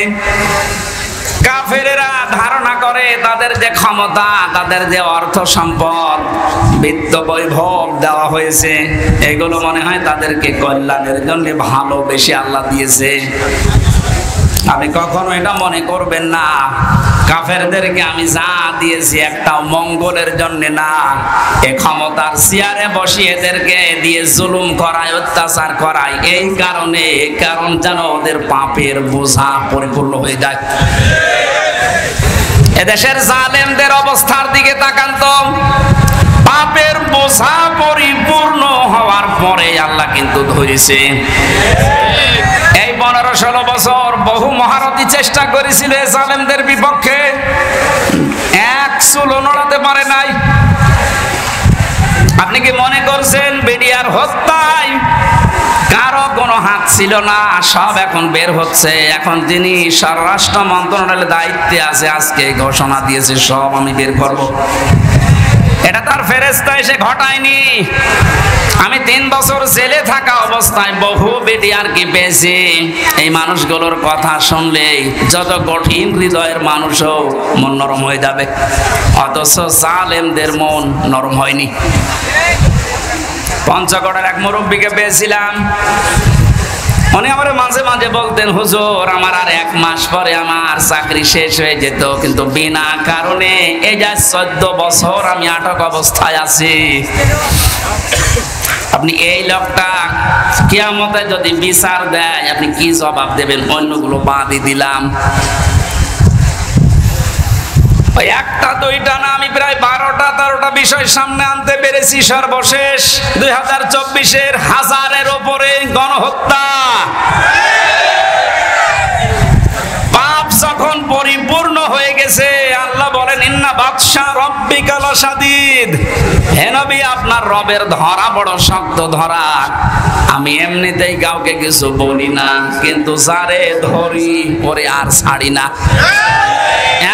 Speaker 1: কাফেরেরা ধারণা করে তাদের যে ক্ষমতা, তাদের যে অর্থ সম্পদ, বিত্ত বৈভব দেওয়া হয়েছে, এগুলো মনে হয় তাদেরকে কল্যাণের জন্য ভালোবেসে আল্লাহ দিয়েছে। আপনি কখনো এটা মনে করবেন না কাফেরদেরকে আমি যা দিয়েছি একটাও মঙ্গলের জন্য না। এই ক্ষমতার চেয়ারে বসিয়ে এদেরকে দিয়ে জুলুম করায়, অত্যাচার করায় এই কারণে, কারণ যেন ওদের পাপের বোঝা পরিপূর্ণ হয়ে যায়। এদেশের জালেমদের অবস্থার দিকে তাকান তো, পাপের বোঝা পরিপূর্ণ হওয়ার পরে আল্লাহ কিন্তু ধরেছে। এই 15-16 বছর বহু মহারথী চেষ্টা করেছিল জালেমদের বিপক্ষে, এক চুলও নড়াতে পারে নাই। আপনি কি মনে করছেন বিডিআর হত্যায় কারো কোনো হাত ছিল না? সব এখন বের হচ্ছে। এখন যিনি স্বরাষ্ট্র মন্ত্রণালয়ের দায়িত্বে আছে আজকে ঘোষণা দিয়েছে সব আমি বের করব। এটা তার ফেরেশতা এসে ঘটায়নি। আমি 3 বছর জেলে থাকা অবস্থায় বহু বিডিআরকে পেয়েছি। এই মানুষগুলোর কথা শুনলে যত কঠিন হৃদয়ের মানুষও মন নরম হয়ে যাবে, অথচ জালেমদের মন নরম হয়নি। পঞ্চগড়ের এক মুরব্বীকে পেয়েছিলাম, উনি আমার মাঝে মাঝে বলতেন, হুজুর আমার আর 1 মাস পরে আমার চাকরি শেষ হয়ে যেত, কিন্তু বিনা কারণে এই যা 14 বছর আমি আটক অবস্থায় আছি। আপনি এই লোকটা কিয়ামতে যদি বিচার দেয় আপনি কি জবাব দেবেন? অন্যগুলো বাদই দিলাম, একটা দুইটা না, আমি প্রায় 12টা-13টা বিষয় সামনে আনতে পেরেছি। সর্বশেষ 2024-এর 1000-এর উপরে গণহত্যা। পাপ যখন পরিপূর্ণ হয়ে গেছে আল্লাহ বলেন, ইন্না বাতশা রাব্বিকা লাশাদীদ। হে নবী, আপনার রবের ধরা বড় শক্ত ধরা। আমি এমনিতেই কাউকে কিছু বলি না, কিন্তু যারে ধরি ওরে আর ছাড়ি না।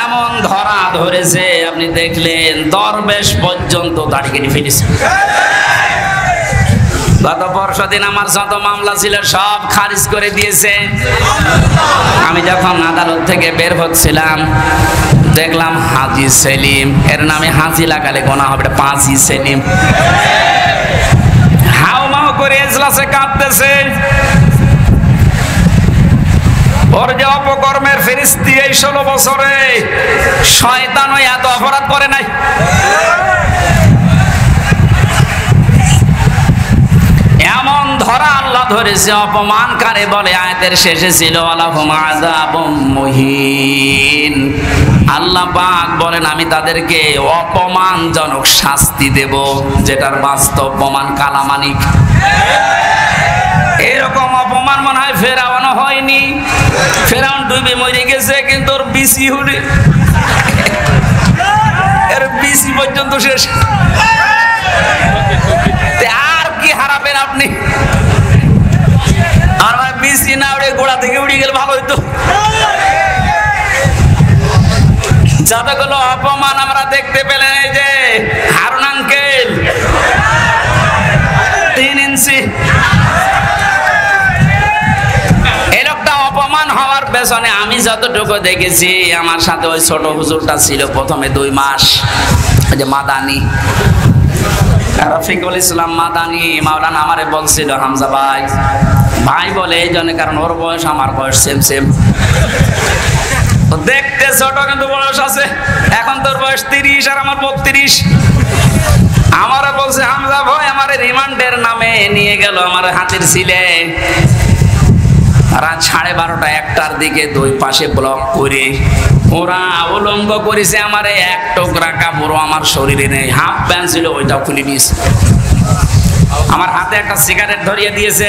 Speaker 1: এমন ধরা ধরেছে আপনি দেখলেন দরবেশ পর্যন্ত দাড়ি কেটে ফেলেছে। গত পরশুদিন আমার যত মামলা ছিল সব খারিজ করে দিয়েছে। আমি যখন আদালত থেকে বের হচ্ছিলাম দেখলাম হাজী সেলিম, এর নামে হাজী লাগালে গোনা হবে, 5ই সেলিম হাউমাউ করে এজলাসে কাঁদতেছে। ওর যে অপকর্মের ফেরেশতা এই 16 বছরে শয়তানও এত অপরাধ করে নাই। এমন ধরা আল্লাহ ধরেছে, অপমান কারে বলে আয়াতের শেষে ছিল আলাহুম আযাবুম মুহিন। আল্লাহ পাক বলেন আমি তাদেরকে অপমানজনক শাস্তি দেব, যেটার বাস্তব প্রমাণ কালামানিক। এরকম অপমান মনে হয় ফেরাউনও হয়নি। ফেরাউন ডুবে মরে গেছে, কিন্তু ওর বিসি হুডে এর বিসি পর্যন্ত শেষ। আর কি হারাবেন আপনি? আর বিসি না উড়ে গোড়া থেকে উড়ে গেলে ভালো হইতো। যতগুলো অপমান আমরা দেখতে পেলেন, এই যে হারুন আঙ্কেল 3 ইঞ্চি, এই লোকটা অপমান হওয়ার পেছনে আমি যতটুকু দেখেছি, আমার সাথে ওই ছোট হুজুরটা ছিল প্রথমে 2 মাস, ওই যে মাদানি রফিকুল ইসলাম মাদানি মাওলানা আমারে বলছিল, হামজা ভাই ভাই বলে এই জন্য কারণ ওর বয়স আমার বয়স সেম সেম, দেখতে ছোট কিন্তু বয়স আছে। এখন তোর বয়স 30 আর আমার 32। আমারে বলছে হামজা ভাই আমার রিমান্ডের নামে নিয়ে গেল আমার হাতের ছিলে, রাত 12:30 1টার দিকে 2 পাশে ব্লক করে ওরা উলঙ্গ করেছে। আমার এক টুকরা কাপড় আমার শরীরে নেই, হাফ প্যান্ট ছিল ওইটাও খুলে নিয়েছে। আমার হাতে একটা সিগারেট ধরিয়ে দিয়েছে,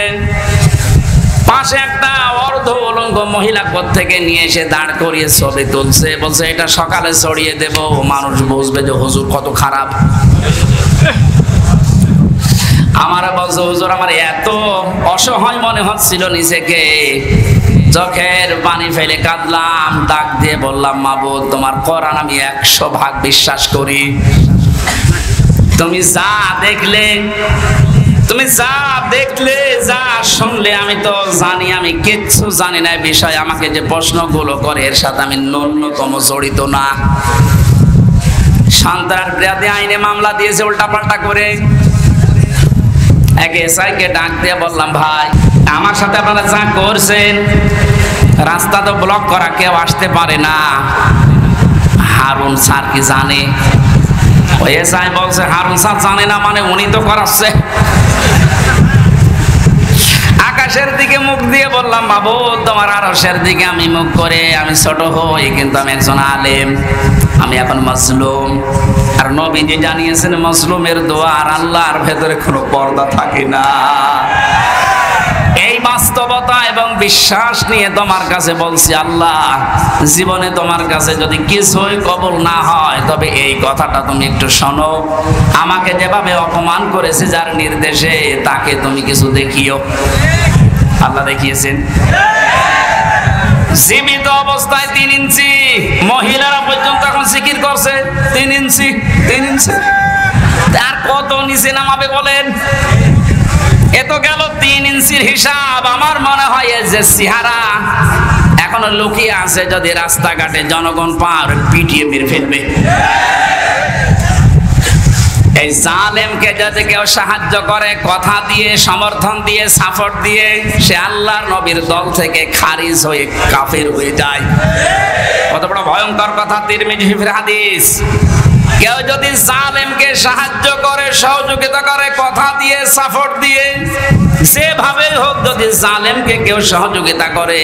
Speaker 1: পাশে একটা অর্ধ উলঙ্গ মহিলা থেকে নিয়ে এসে দাঁড় করিয়ে ছবি তুলছে, বলছে এটা সকালে ছড়িয়ে দেব, মানুষ বুঝবে যে হুজুর কত খারাপ। আমার বলছে হুজুর আমার এত অসহায় মনে হচ্ছিল নিজেকে, চোখের পানি ফেলে কাঁদলাম, ডাক দিয়ে বললাম মাবুদ তোমার কোরআন আমি 100 ভাগ বিশ্বাস করি, তুমি যা দেখলে, তুমি যা দেখলে যা শুনলে আমি তো জানি, আমি কিচ্ছু জানি না বিষয়, আমাকে যে প্রশ্নগুলো করে এর সাথে আমি ন্যূনতম জড়িত না। সন্ত্রাস বিরোধী আইনে মামলা দিয়েছে উল্টাপাল্টা করে। এক এসআইকে ডাক দিয়ে বললাম ভাই আমার সাথে আপনারা যা করছেন, রাস্তা তো ব্লক করা, কেউ আসতে পারে না, হারুন স্যার কি জানে? ওই এসআই বলছে হারুন স্যার জানে না মানে উনি তো করাচ্ছে। আকাশের দিকে মুখ দিয়ে বললাম বাবু তোমার আরশের দিকে আমি মুখ করে আমি ছোট হই, কিন্তু আমি একজন আলেম, আমি এখন মজলুম। আর নবীজি জানিয়েছেন মজলুমের দোয়া আর আল্লাহর ভেতরে কোনো পর্দা থাকে না। এই বাস্তবতা এবং বিশ্বাস নিয়ে তোমার কাছে বলছি আল্লাহ, জীবনে তোমার কাছে যদি কিছুই কবুল না হয় তবে এই কথাটা তুমি একটু শোনো, আমাকে যেভাবে অপমান করেছে যার নির্দেশে তাকে তুমি কিছু দেখিও। আল্লাহ দেখিয়েছেন জীবিত অবস্থায় 3 ইঞ্চি, মহিলারা পর্যন্ত এখন জিকির করছে 3 ইঞ্চি 3 ইঞ্চি, তার কত নিচে নামাবে বলেন? এ তো গেল 3 ইঞ্চির হিসাব। আমার মনে হয় যে চেহারা এখনো লুকিয়ে আছে, যদি রাস্তাঘাটে জনগণ পার পিটিয়ে মেরে ফেলবে। এই জালেমকে যদি কেউ সাহায্য করে কথা দিয়ে, সমর্থন দিয়ে, সাপোর্ট দিয়ে, সে আল্লাহর নবীর দল থেকে খারিজ হয়ে কাফের হয়ে যায়। কত বড় ভয়ঙ্কর কথা, তিরমিজি হাদিস। কেউ যদি জালেমকে সাহায্য করে, সহযোগিতা করে, কথা দিয়ে, সাপোর্ট দিয়ে, যেভাবে হোক যদি জালেমকে কেউ সহযোগিতা করে,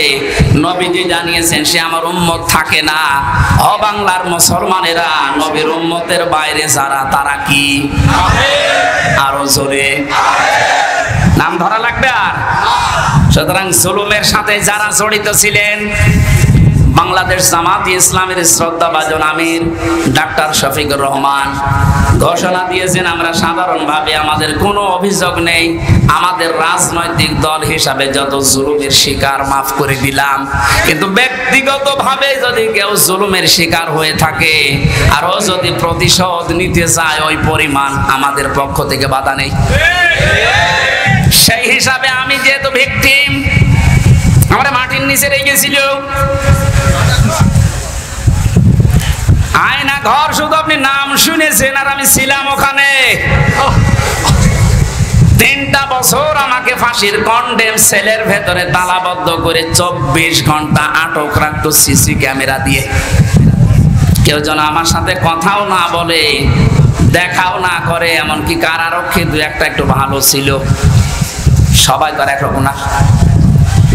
Speaker 1: নবীজি জানিয়েছেন সে আমার উম্মত থাকে না। ও বাংলার মুসলমানেরা, নবীর উম্মতের বাইরে যারা তারা কি? আরো জোরে নাম ধরা লাগবে। আর সুতরাং জুলুমের সাথে যারা জড়িত ছিলেন, বাংলাদেশ জামাত ইসলামের শ্রদ্ধাভাজন আমির ডাক্তার শফিকুর রহমান ঘোষণা দিয়েছেন আমরা সাধারণভাবে আমাদের কোনো অভিযোগ নেই, আমাদের রাজনৈতিক দল হিসাবে যত জুলুমের শিকার মাফ করে দিলাম, কিন্তু ব্যক্তিগতভাবে যদি কেউ জুলুমের শিকার হয়ে থাকে আর ও যদি প্রতিশোধ নিতে চায় ওই পরিমাণ, আমাদের পক্ষ থেকে বাধা নেই। সেই হিসাবে আমি যেহেতু ভিকটিম, আমরা মাটির নিচে রেখেছিল আয়না ঘর, শুধু আপনি নাম শুনেছেন আর আমি ছিলাম ওখানে। 3টা বছর আমাকে ফাঁসির কন্ডেম সেলের ভেতরে তালাবদ্ধ করে 24 ঘন্টা আটক রাখতো সিসি ক্যামেরা দিয়ে। কেউ যেন আমার সাথে কথাও না বলে, দেখাও না করে। এমনকি কারারক্ষী 2-1টা একটু ভালো ছিল, সবাই করে একরকম না।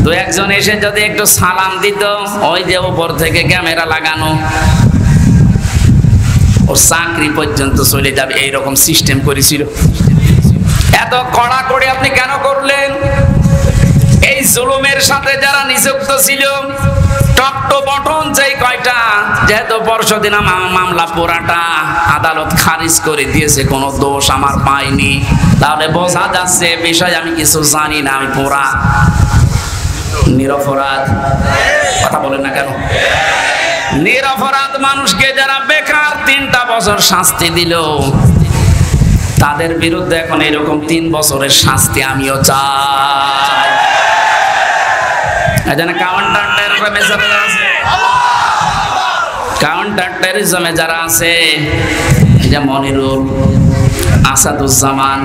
Speaker 1: 2-1জন এসে যদি একটু সালাম দিত, ওই যে উপর থেকে ক্যামেরা লাগানো, ওর চাকরি পর্যন্ত চলে যাবে, এইরকম সিস্টেম করেছিল। এত কড়াকড়ি আপনি কেন করলেন? এই জুলুমের সাথে যারা নিযুক্ত ছিল, টকটো বটন যেই কয়টা, যেহেতু পরশুদিন মামলা পুরাটা আদালত খারিজ করে দিয়েছে, কোনো দোষ আমার পাইনি, তাহলে বোঝা যাচ্ছে বিষয় আমি কিছু জানি না, আমি পুরা নিরপরাধ। কথা বলেন না কেন? নিরপরাধ মানুষকে যারা বেকার 3টা বছর শাস্তি দিল, তাদের বিরুদ্ধে এখন এরকম 3 বছরের শাস্তি আমিও চাই। এখানে কাউন্টার টেররিজমে যারা আছে, যে মনিরুল, আসাদুজ্জামান,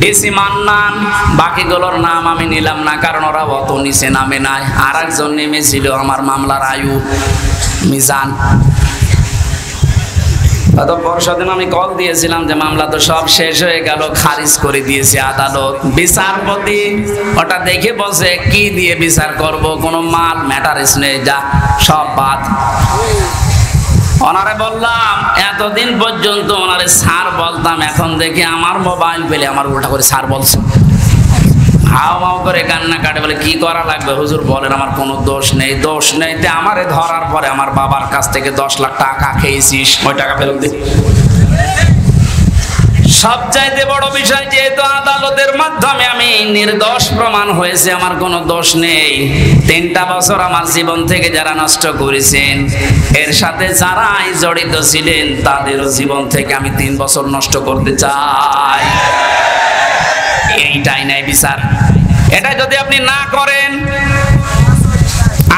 Speaker 1: ডিসি মান্নান, বাকিগুলোর নাম আমি নিলাম না কারণ ওরা অত নিচে নামে নাই। আর একজন নেমেছিল আমার মামলার আয়ু মিজান। গত পরশুদিন আমি কল দিয়েছিলাম যে মামলা তো সব শেষ হয়ে গেল, খারিজ করে দিয়েছে আদালত। বিচারপতি ওটা দেখে বলছে কি দিয়ে বিচার করব, কোনো মাল ম্যাটারিস নেই, যা সব বাদ। ওনারে বললাম এতদিন পর্যন্ত ওনারে স্যার বলতাম, এখন দেখি আমার মোবাইল পেলে আমার উল্টা করে স্যার বলছে। হাও হাও করে কান্না কাটে, বলে কি করা লাগবে হুজুর বলেন, আমার কোনো দোষ নেই। দোষ নেই তে আমারে ধরার পরে আমার বাবার কাছ থেকে 10 লাখ টাকা খেয়েছিস, ওই টাকা ফেরত দে। সবচাইতে বড় বিষয়, যেহেতু আদালতের মাধ্যমে আমি নির্দোষ প্রমাণ হয়েছে, আমার কোনো দোষ নেই। 3টা বছর আমার জীবন থেকে যারা নষ্ট করেছেন, এর সাথে যারাই জড়িত ছিলেন, তাদেরও জীবন থেকে আমি 3 বছর নষ্ট করতে চাই। এইটাই নাই বিচার। এটা যদি আপনি না করেন,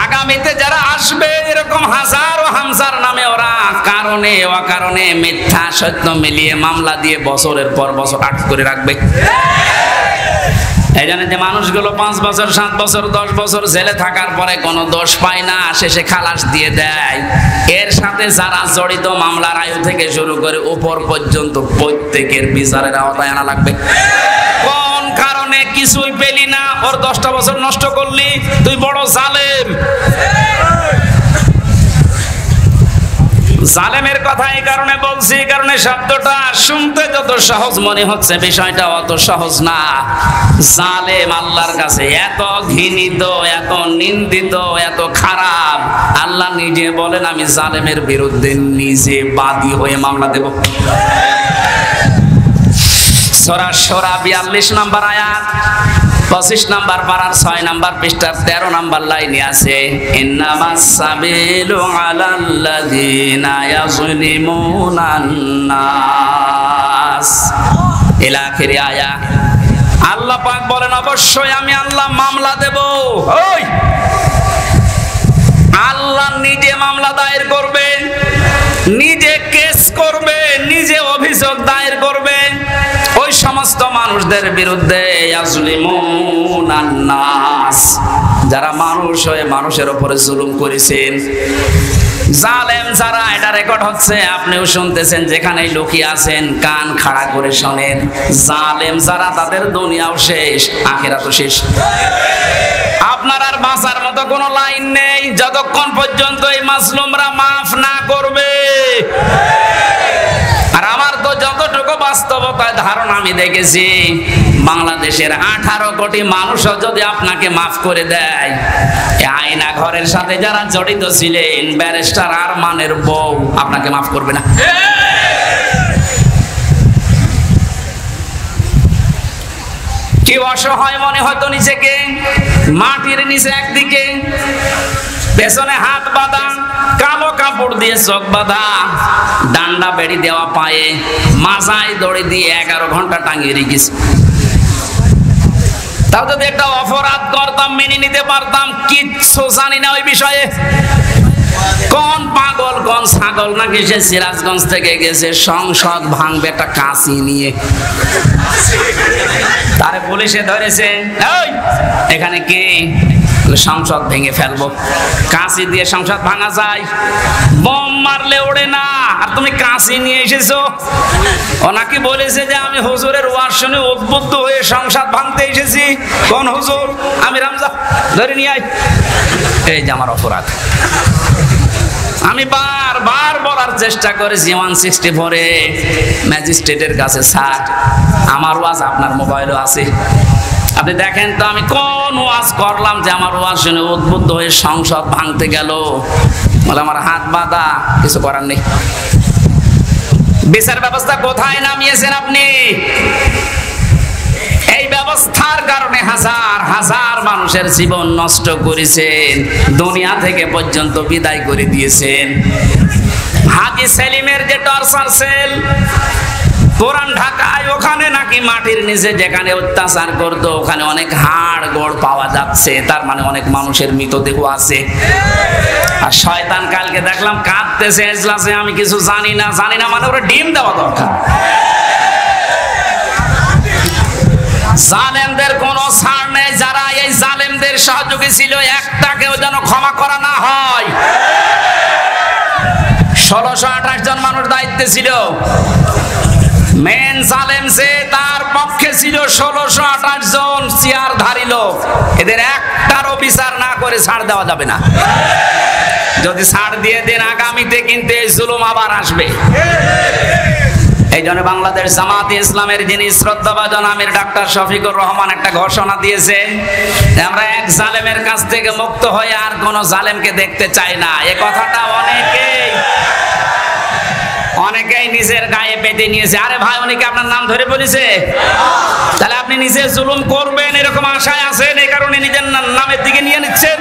Speaker 1: আগামীতে যারা আসবে এরকম হাজার ও হামজার নামে ওরা কারণে অকারণে মিথ্যা সত্য মিলিয়ে মামলা দিয়ে বছরের পর বছর আটক করে রাখবে। এই জন্য যে মানুষগুলো 5 বছর 7 বছর 10 বছর জেলে থাকার পরে কোনো দোষ পায় না, শেষে খালাস দিয়ে দেয়, এর সাথে যারা জড়িত মামলার আয়ু থেকে শুরু করে উপর পর্যন্ত প্রত্যেকের বিচারের আওতায় আনা লাগবে। কোন কারণে কিছুই পেলি না, ওর 10টা বছর নষ্ট করলি, তুই বড় জালেম। জালেমের কথা এই কারণে বলছি, কারণে শব্দটা শুনতে যত সহজ মনে হচ্ছে, বিষয়টা অত সহজ না। জালেম আল্লাহর কাছে এত ঘৃণিত, এত নিন্দিত, এত খারাপ, আল্লাহ নিজে বলেন আমি জালেমের বিরুদ্ধে নিজে বাদী হয়ে মামলা দেব। সূরা শূরা 42 নম্বর আয়াত, 25 নম্বর পারার 6 নম্বর পৃষ্ঠার 13 নম্বর লাইনে আছে, ইন্নামাস সাবিলু আলাল্লাযিনা ইয়াযলিমুনান নাস, ইলা আখিরি আয়া। আল্লাহ পাক বলেন অবশ্যই আমি আল্লাহ মামলা দেব। ওই আল্লাহ নিজে মামলা দায়ের করবে, নিজে কেস করবে, নিজে অভিযোগ দায়ের করবে ওই সমস্ত মানুষদের বিরুদ্ধে, ইয়াজলিমুনান নাস, যারা মানুষ হয়ে মানুষের উপরে জুলুম করেছেন। জালেম যারা, এটা রেকর্ড হচ্ছে, আপনিও শুনতেছেন, যেখানেই লুকিয়ে আছেন কান খাড়া করে শোনেন। জালেম যারা, তাদের দুনিয়াও শেষ, আখিরাতও শেষ। আপনার আর বাঁচার মতো কোনো লাইন নেই যতক্ষণ পর্যন্ত এই মাজলুমরা মাফ না করবে। আর আমার তো যতটুকু বাস্তবতায় ধারণা আমি দেখেছি, বাংলাদেশের 18 কোটি মানুষও যদি আপনাকে মাফ করে দেয়, আয়না ঘরের সাথে যারা জড়িত ছিলেন, ব্যারিস্টার আরমানের বউ আপনাকে মাফ করবে না। কি অসহায় মনে হয়তো নিজেকে, মাটির নিচে একদিকে, পেছনে হাত বাঁধা, কালো কাপড় দিয়ে চোখ বাঁধা, ডান্ডা বেড়ি দেওয়া পায়ে, মাজায় দড়ি দিয়ে 11 ঘন্টা টাঙিয়ে রেখেছে। তাও যদি একটা অপরাধ করতাম মেনে নিতে পারতাম, কিচ্ছু জানি না ওই বিষয়ে। কোন পাগল কোন ছাগল নাকি সে সিরাজগঞ্জ থেকে গেছে সংসদ ভাঙবে একটা কাঁচি নিয়ে, তারে পুলিশে ধরেছে, ওই এখানে কে, সংসদ ভেঙে ফেলবো। কাঁচি দিয়ে সংসদ ভাঙা যায়? বোম মারলে ওড়ে না, আর তুমি কাঁচি নিয়ে এসেছো। ও নাকি বলেছে যে আমি হুজুরের ওয়াজ শুনে উদ্বুদ্ধ হয়ে সংসদ ভাঙতে এসেছি। কোন হুজুর? আমি রামজা, ধরে নিয়ে আয়। এই যে আমার অপরাধ। আমি বারবার বলার চেষ্টা করেছি 164-এ ম্যাজিস্ট্রেটের কাছে, স্যার আমার ওয়াজ আপনার মোবাইলও আছে, আপনি দেখেন তো আমি কোন ওয়াজ করলাম যে আমার ওয়াজ শুনে উদ্বুদ্ধ হয়ে সংসদ ভাঙতে গেল। বলে আমার হাত বাঁধা, কিছু করার নেই। বিচার ব্যবস্থা কোথায় নামিয়েছেন আপনি? এই ব্যবস্থার কারণে হাজার হাজার মানুষের জীবন নষ্ট করেছেন, দুনিয়া থেকে পর্যন্ত বিদায় করে দিয়েছেন। হাজী সেলিমের যে টর্চার সেল পুরান ঢাকায়, ওখানে নাকি মাটির নিচে যেখানে অত্যাচার করতো ওখানে অনেক হাড় গোড় পাওয়া যাচ্ছে, তার মানে অনেক মানুষের মৃতদেহ আছে। আর শয়তান কালকে দেখলাম কাঁদতেছে এজলাসে, আমি কিছু জানি না মানে ওরা ডিম দেওয়া দরকার। জালেমদের কোনো ছাড় নেই, যারা এই জালেমদের সহযোগী ছিল একটাকেও যেন ক্ষমা করা না হয়। 1628 জন মানুষ দায়িত্বে ছিল, মেন জালেম সে তার পক্ষে ছিল 1628 জন চেয়ারধারী লোক, এদের একটারও বিচার না করে ছাড় দেওয়া যাবে না। যদি ছাড় দিয়ে দেন আগামীতে কিন্তু এই জুলুম আবার আসবে। এই জন্য বাংলাদেশ জামাতে ইসলামের যিনি শ্রদ্ধাভাজন আমির ডাক্তার শফিকুর রহমান একটা ঘোষণা দিয়েছে, আমরা এক জালেমের কাছ থেকে মুক্ত হয়ে আর কোন জালেমকে দেখতে চাই না। এ কথাটা অনেকেই নিজের গায়ে পেতে নিয়েছে। আরে ভাই, উনিকে আপনার নাম ধরে বলেছে, তাহলে আপনি নিজে জুলুম করবেন এরকম আশায় আছেন, এই কারণে নিজের নামের দিকে নিয়ে নিচ্ছেন।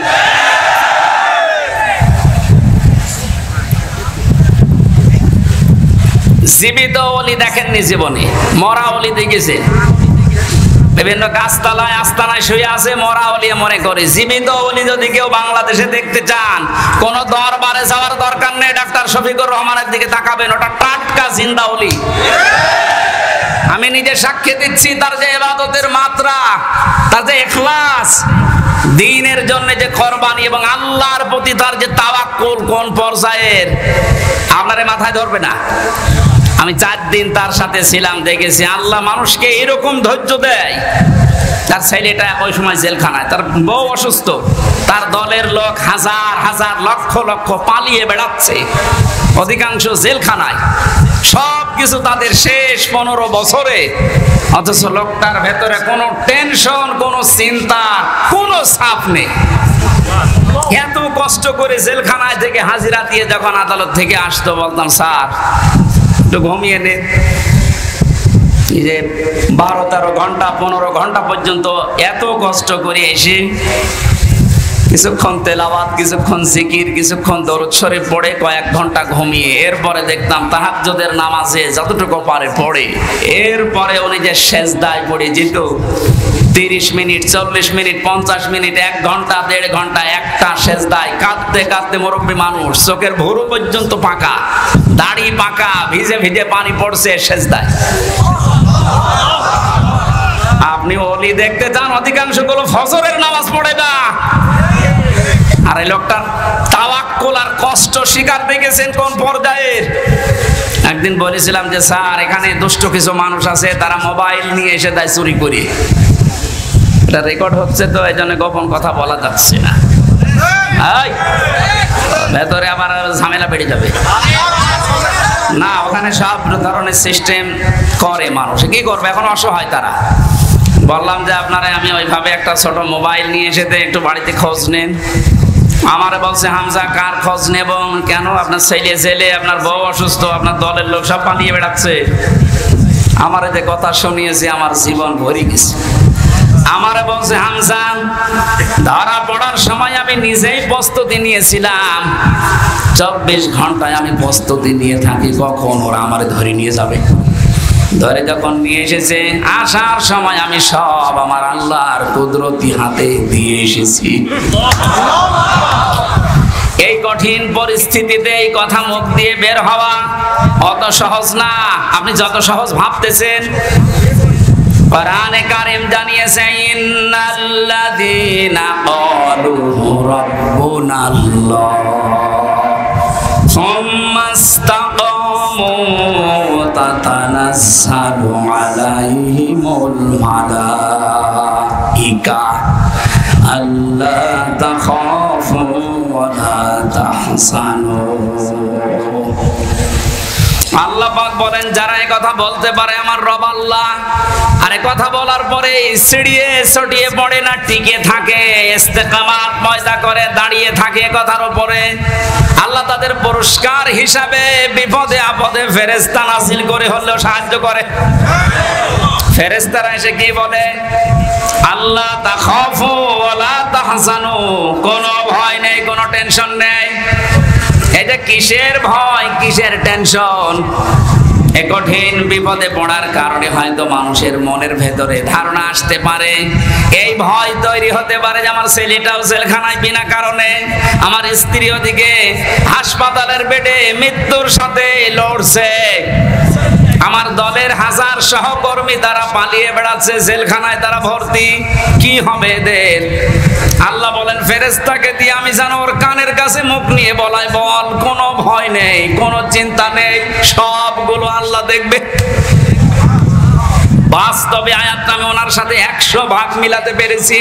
Speaker 1: জীবিত ওলি দেখেননি জীবনে, মরা ওলি দেখেছে। বিভিন্ন গাছতলায় আস্তানায় শুয়ে আছে মরা ওলি মনে করে। জীবিত ওলি যদি কেউ বাংলাদেশে দেখতে চান, কোন দরবারে যাওয়ার দরকার নেই, ডাক্তার শফিকুর রহমানের দিকে তাকাবেন, ওটা টাটকা জিন্দা ওলি। আমি নিজে সাক্ষী দিচ্ছি, তার যে ইবাদতের মাত্রা, তার যে ইখলাস, দ্বীনের জন্য যে কুরবানি এবং আল্লাহর প্রতি তার যে তাওয়াক্কুল কোন পর্যায়ের, আপনারে মাথায় ধরবে না। আমি 4 দিন তার সাথে ছিলাম, দেখেছি আল্লাহ মানুষকে এরকম ধৈর্য দেয়। তার ছেলেটা ওই সময় জেলখানায়, তার বউ অসুস্থ, তার দলের লোক হাজার হাজার লক্ষ লক্ষ পালিয়ে বেড়াচ্ছে, অধিকাংশ জেলখানায়, সবকিছু তাদের শেষ 15 বছরে, অথচ লোকটার ভেতরে কোনো টেনশন, কোনো চিন্তা, কোনো চাপ নেই। এত কষ্ট করে জেলখানায় থেকে হাজিরা দিয়ে যখন আদালত থেকে আসতো, বলতাম স্যার একটু ঘুমিয়ে নে। এই যে 12-13 ঘন্টা 15 ঘন্টা পর্যন্ত এত কষ্ট করে এসে কিছুক্ষণ তেলাওয়াত, কিছুক্ষণ জিকির, কিছুক্ষণ দরুদ শরীফ পড়ে কয়েক ঘন্টা ঘুমিয়ে, এরপরে দেখতাম তাহাজ্জুদের নামাজে যতটুকু পারে পড়ে, এরপরে উনি যে সেজদায় পড়ে যেত 30 মিনিট, 40 মিনিট, 50 মিনিট, 1 ঘন্টা, 1.5 ঘন্টা একটা সেজদায় কাঁদতে কাঁদতে, মুরব্বী মানুষ, চোখের ভুরু পর্যন্ত পাকা, দাড়ি পাকা, ভিজে ভিজে পানি পড়ছে সেজদায়। আপনি ওলি দেখতে চান, অধিকাংশ গুলো ফজরের নামাজ পড়ে না। আর এই লোকটার তাওয়াক্কুল আর কষ্ট শিকার দেখেছেন কোন পর্যায়ের। একদিন বলেছিলাম যে স্যার, এখানে দুষ্ট কিছু মানুষ আছে, তারা মোবাইল নিয়ে এসে দেয় চুরি করে। এটা রেকর্ড হচ্ছে তো, এই জন্য গোপন কথা বলা যাচ্ছে না। ভেতরে আবার ঝামেলা বেড়ে যাবে না, ওখানে সব ধরনের সিস্টেম করে। মানুষ কি করবে এখন, অসহায় তারা। বললাম যে আপনারা আমি ওইভাবে একটা ছোট মোবাইল নিয়ে এসে একটু বাড়িতে খোঁজ নেন। আমারে বলছে হামজা কার খোঁজ নেব? কেন? আপনার ছেলে, আপনার বউ অসুস্থ, আপনার দলের লোক সব পালিয়ে বেড়াচ্ছে। আমারে যে কথা শুনিয়েছে আমার জীবন ভরে গেছে। আমারে বলছে হামজা, ধরা পড়ার সময় আমি নিজেই প্রস্তুতি নিয়েছিলাম, 24 ঘন্টায় আমি প্রস্তুতি নিয়ে থাকি কখন ওরা আমারে ধরে নিয়ে যাবে। ধরে যখন নিয়ে এসেছে, আসার সময় আমি সব আমার আল্লাহর কুদরতি হাতে দিয়ে এসেছি। এই কঠিন পরিস্থিতিতে এই কথা মুখ দিয়ে বের হওয়া অত সহজ না, আপনি যত সহজ ভাবতেছেন। কোরআনে কারীম জানিয়েছে, ইন্নাল্লাযীনা ক্বালু রাব্বুনাল্লাহ সুম্মা ইসতাকামু তাতানাজ্জালু আলাইহিমুল মালাইকা আল্লা তাখাফু ওয়া লা তাহজানু। আল্লাহ পাক বলেন, যারা এই কথা বলতে পারে আমার রব আল্লাহ, আর এই কথা বলার পরে সিঁড়িয়ে ছটিয়ে পড়ে না, টিকে থাকে, ইস্তেকামাত পয়দা করে দাঁড়িয়ে থাকে কথার উপরে, আল্লাহ তাদের পুরস্কার হিসাবে বিপদে আপদে ফেরেশতা নাযিল করে হলেও সাহায্য করে। ফেরেশতারা এসে কি বলে? আল্লাহ তাখাফু ওয়ালা তাহজানু, কোনো ভয় নেই, কোনো টেনশন নেই। এই যে কিসের ভয়, কিসের টেনশন? এই কঠিন বিপদে পড়ার কারণে হয়তো মানুষের মনের ভেতরে ধারণা আসতে পারে, এই ভয় তৈরি হতে পারে যে আমার ছেলেটাও জেলখানায় বিনা কারণে, আমার স্ত্রী ওদিকে হাসপাতালের বেডে মৃত্যুর সাথে লড়ছে, আমার দলের হাজার সহকর্মী তারা পালিয়ে বেড়াচ্ছে, জেলখানায় তারা ভর্তি, কি হবে এদের? আল্লাহ বলেন ফেরেশতাকে দিয়ে আমি যেন ওর কানের কাছে মুখ নিয়ে বলাই, বল কোনো ভয় নেই, কোনো চিন্তা নেই, সবগুলো আল্লাহ দেখবে। বাস্তবে আয়াতটা আমি ওনার সাথে 100 ভাগ মিলাতে পেরেছি,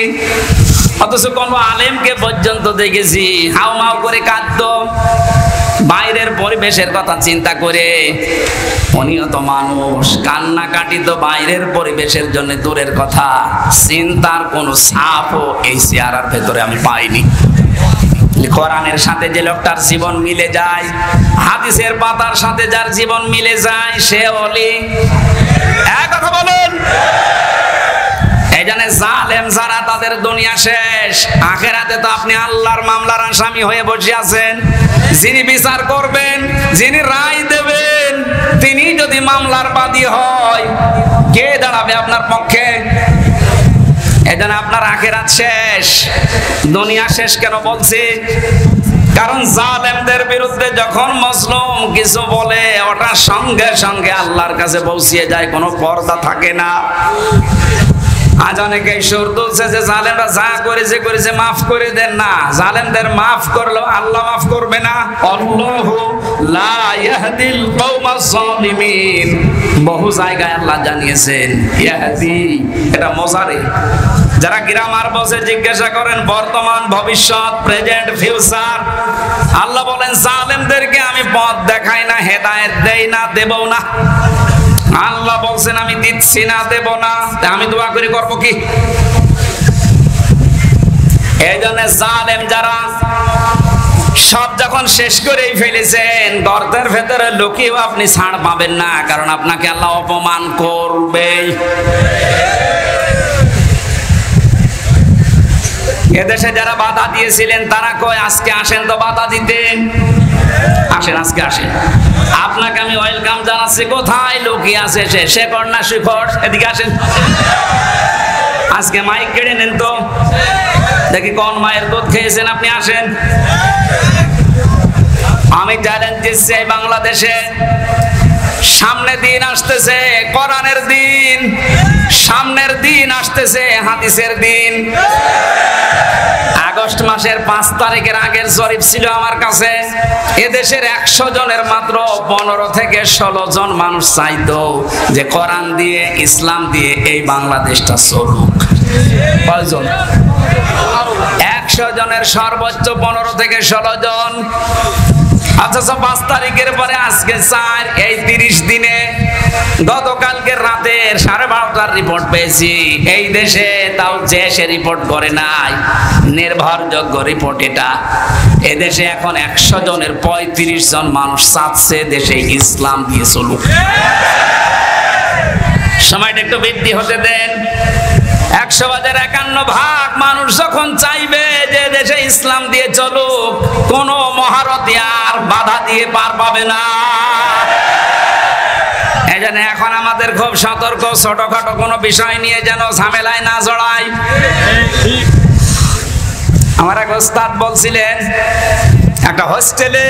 Speaker 1: অথচ কোন আলেমকে পর্যন্ত দেখেছি হাউমাউ করে কাঁদতো বাইরের পরিবেশের কথা চিন্তা করে। উনিও তো মানুষ, কান্নাকাটি তো বাইরের পরিবেশের জন্য দূরের কথা, চিন্তার কোনো ছাপও এই চেহারার ভেতরে আমি পাইনি। কোরআনের সাথে যে লোকটার জীবন মিলে যায়, হাদিসের পাতার সাথে যার জীবন মিলে যায়, সে ওলি। এক কথা বলুন। এই জন্য জালেম যারা, তাদের দুনিয়া শেষ, আখেরাতে তো আপনি আল্লাহর মামলার আসামি হয়ে বসে আছেন। যিনি বিচার করবেন, যিনি রায় দেবেন, তিনি যদি মামলার বাদী হয়, কে দাঁড়াবে আপনার পক্ষে? এজন্য আপনার আখেরাত শেষ, দুনিয়া শেষ। কেন বলছি? কারণ জালেমদের বিরুদ্ধে যখন মজলুম কিছু বলে, ওটা সঙ্গে সঙ্গে আল্লাহর কাছে পৌঁছিয়ে যায়, কোনো পর্দা থাকে না। আজ অনেকে সুর তুলছে যে জালেমরা যা করেছে মাফ করে দেন না, জালেমদের মাফ করলেও আল্লাহ মাফ করবে না। আল্লাহু লা ইয়াহদিল কওমাজ জালিমিন, বহু জায়গায় আল্লাহ জানিয়েছেন ইয়াহদি, এটা মোজারে। যারা গ্রামার বসে জিজ্ঞাসা করেন বর্তমান, ভবিষ্যৎ, প্রেজেন্ট, ফিউচার, আল্লাহ বলেন জালেমদেরকে আমি পথ দেখাই না, হেদায়েত দেই না, দেবও না। আল্লাহ বলছেন আমি দিচ্ছি না, দেব না, আমি দোয়া করে করবো কি? এই জন্য জালেম যারা সব যখন শেষ করেই ফেলেছেন, গর্তের ভেতরে লুকিয়েও আপনি ছাড় পাবেন না, কারণ আপনাকে আল্লাহ অপমান করবে। এদেশে যারা বাধা দিয়েছিলেন তারা কয় আজকে আসেন তো বাধা দিতে, আসেন আজকে আসেন, আপনাকে আমি ওয়েলকাম জানাচ্ছি। কোথায় লুকিয়ে আছে সে? শেখর না শিখর? এদিকে আসেন, আজকে মাইক কেড়ে নেন তো দেখি কোন মায়ের দুধ খেয়েছেন, আপনি আসেন। আমি চ্যালেঞ্জ দিচ্ছি, বাংলাদেশে সামনে দিন আসতেছে, কোরআনের দিন, সামনের দিন আসতেছে, হাদিসের দিন। আগস্ট মাসের 5 তারিখের আগের জরিপ ছিল আমার কাছে, এদেশের 100 জনের মাত্র 15 থেকে 16 জন মানুষ চাইতো যে কোরআন দিয়ে, ইসলাম দিয়ে এই বাংলাদেশটা চলুক। কয়জন? 100 জনের সর্বোচ্চ 15 থেকে 16 জন। অথচ 5 তারিখের পরে আজকে 4, এই 30 দিনে গতকালকে রাতের 12:30টার রিপোর্ট পেয়েছি। এই দেশে তাও যে সে রিপোর্ট করে নাই, নির্ভরযোগ্য রিপোর্ট এটা। এদেশে এখন 100 জনের 35 জন মানুষ চাচ্ছে দেশে ইসলাম দিয়ে চলুক। সময়টা একটু বৃদ্ধি হতে দেন। 100/51 মানুষ যখন চাইবে যে দেশে ইসলাম দিয়ে চলুক, কোন মহারথী আর বাধা দিয়ে পার পাবে না। এজন্য এখন আমাদের খুব সতর্ক, ছোটখাটো কোনো বিষয় নিয়ে যেন ঝামেলায় না জড়াই। আমার এক ওস্তাদ বলছিলেন, একটা হোস্টেলে